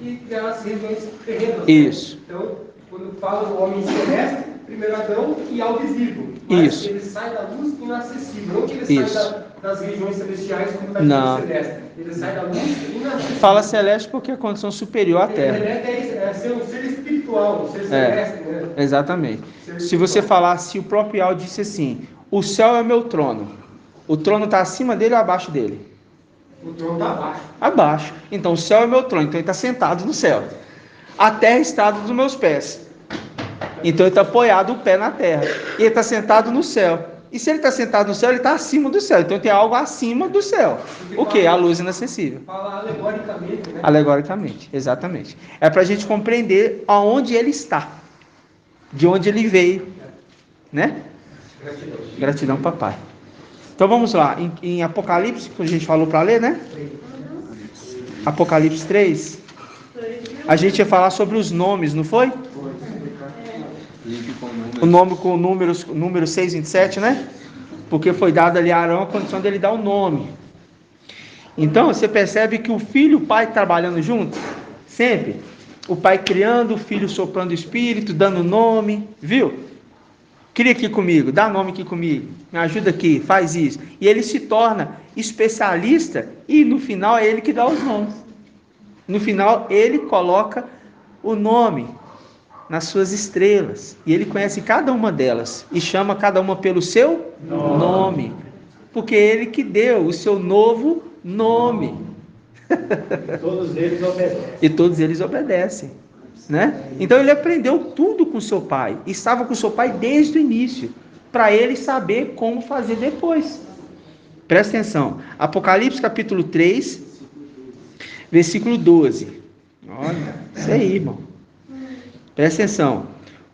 e criar as regiões terrenas. Isso. Né? Então, quando fala do homem celeste, primeiro Adão e ao visível. Mas isso. Ele sai da luz inacessível, não que ele sai das regiões celestiais como da não. celeste. Ele sai da luz inacessível. Fala celeste porque é a condição superior à Terra. É ser um ser espiritual, um ser celeste, né? Exatamente. Se você falar, se o próprio Al disse assim, o céu é meu trono, o trono está acima dele ou abaixo dele? O trono está abaixo. Abaixo. Então o céu é meu trono, então ele está sentado no céu. A terra está dos meus pés. Então ele está apoiado o pé na terra. E ele está sentado no céu. E se ele está sentado no céu, ele está acima do céu. Então tem algo acima do céu. O que? A luz inacessível. Fala alegoricamente, né? Alegoricamente, exatamente. É para a gente compreender aonde ele está. De onde ele veio. Né? Gratidão, papai. Então vamos lá. Em Apocalipse, que a gente falou para ler, né? Apocalipse 3. A gente ia falar sobre os nomes, não foi? O nome com número 6, 27, né? Porque foi dado ali a Arão a condição dele dar o nome. Então, você percebe que o filho e o pai trabalhando junto, sempre. O pai criando, o filho soprando o espírito, dando nome, viu? Cria aqui comigo, dá nome aqui comigo, me ajuda aqui, faz isso. E ele se torna especialista e no final é ele que dá os nomes. No final, ele coloca o nome nas suas estrelas. E ele conhece cada uma delas. E chama cada uma pelo seu nome. Porque é ele que deu o seu novo nome. Todos eles obedecem. E todos eles obedecem. Né? Então ele aprendeu tudo com seu pai. E estava com seu pai desde o início. Para ele saber como fazer depois. Presta atenção. Apocalipse capítulo 3, versículo 12. Olha, isso aí, irmão. Presta atenção.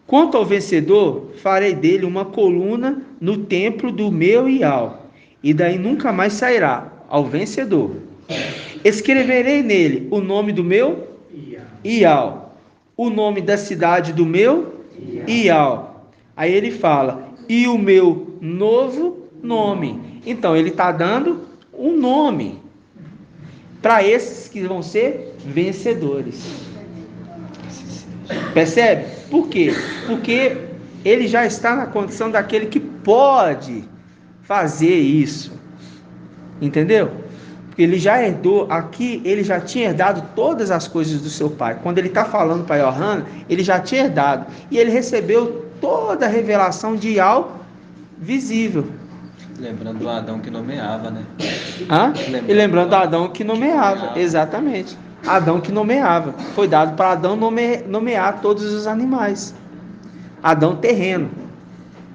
Quanto ao vencedor, farei dele uma coluna no templo do meu Ial, e daí nunca mais sairá. Ao vencedor. Escreverei nele o nome do meu Ial, o nome da cidade do meu Ial. Aí ele fala, e o meu novo nome. Então ele está dando um nome para esses que vão ser vencedores. Percebe? Por quê? Porque ele já está na condição daquele que pode fazer isso. Entendeu? Porque ele já herdou aqui, ele já tinha herdado todas as coisas do seu pai. Quando ele está falando para Yohanan, ele já tinha herdado. E ele recebeu toda a revelação de Ial visível. Lembrando do Adão que nomeava, né? E lembrando do Adão que nomeava, exatamente. Adão que nomeava. Foi dado para Adão nomear todos os animais. Adão terreno.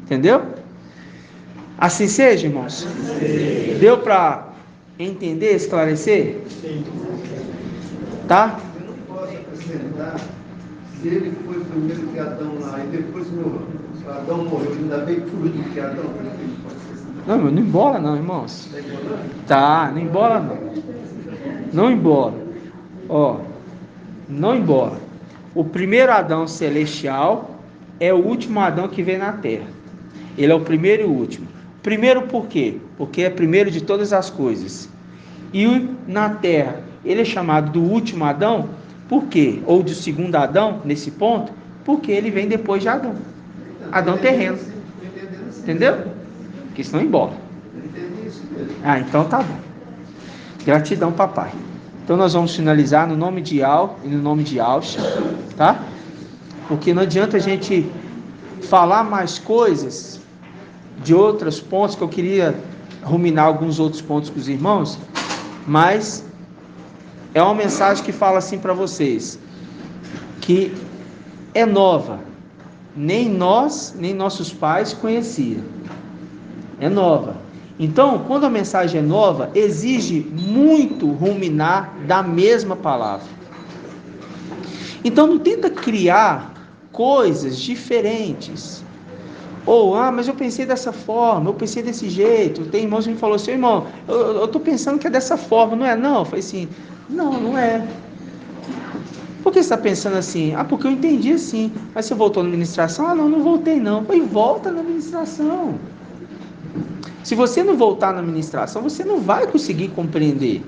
Entendeu? Assim seja, irmãos? Deu para entender, esclarecer? Tá? Eu não posso acrescentar se ele foi primeiro que Adão lá e depois Adão morreu, ainda veio por último que Adão. Não, não embola não, irmãos. Tá, não embola não. Não embola. Ó, não embola. O primeiro Adão celestial é o último Adão que vem na terra. Ele é o primeiro e o último. Primeiro por quê? Porque é primeiro de todas as coisas. E na terra, ele é chamado do último Adão, por quê? Ou do segundo Adão, nesse ponto, porque ele vem depois de Adão. Adão terreno. Entendeu? Porque isso não embola. Então tá bom. Gratidão, papai. Então nós vamos finalizar no nome de Ial e no nome de Alcha, tá? Porque não adianta a gente falar mais coisas de outros pontos, que eu queria ruminar alguns outros pontos com os irmãos, mas é uma mensagem que fala assim para vocês, que é nova, nem nós, nem nossos pais conheciam, é nova. Então, quando a mensagem é nova, exige muito ruminar da mesma palavra. Então, não tenta criar coisas diferentes. Ou, mas eu pensei dessa forma, eu pensei desse jeito. Tem irmãos que me falaram assim, irmão, eu estou pensando que é dessa forma, não é? Não, eu falei assim, não é. Por que você está pensando assim? Porque eu entendi assim. Mas você voltou na ministração? Não voltei não. Eu falei, volta na ministração. Se você não voltar na ministração, você não vai conseguir compreender.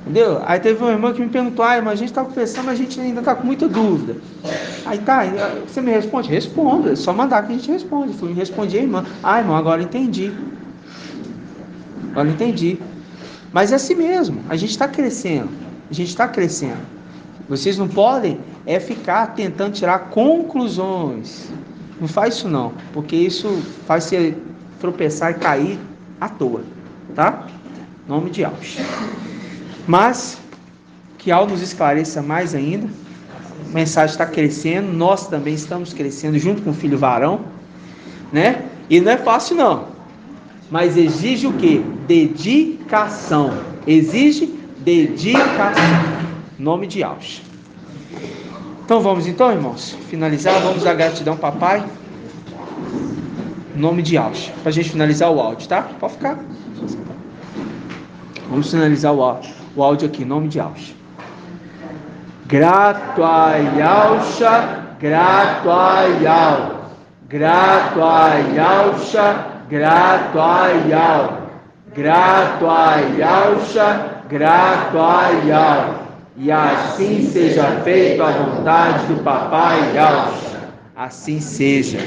Entendeu? Aí teve uma irmã que me perguntou, irmã, a gente está conversando, mas a gente ainda está com muita dúvida. Aí você me responde? Responda, é só mandar que a gente responde. Fui respondi a irmã. Irmão, agora entendi. Mas é assim mesmo, a gente está crescendo. Vocês não podem ficar tentando tirar conclusões. Não faz isso não, porque isso faz você tropeçar e cair à toa, tá? Em nome de Deus. Mas que algo nos esclareça mais ainda. A mensagem está crescendo, nós também estamos crescendo junto com o filho varão, né? E não é fácil não, mas exige o quê? Dedicação. Exige dedicação. Em nome de Deus. Então vamos irmãos, finalizar, vamos dar gratidão papai. Em nome de Deus. Para a gente finalizar o áudio, tá? Pode ficar. Vamos finalizar o áudio aqui, em nome de Deus. Grato a Yahusha, grato a Yahweh. Grato a Yahusha, grato a Yahweh. Grato a Yahusha, grato a Yahweh. E assim seja feita a vontade do papai Yahusha. Assim seja.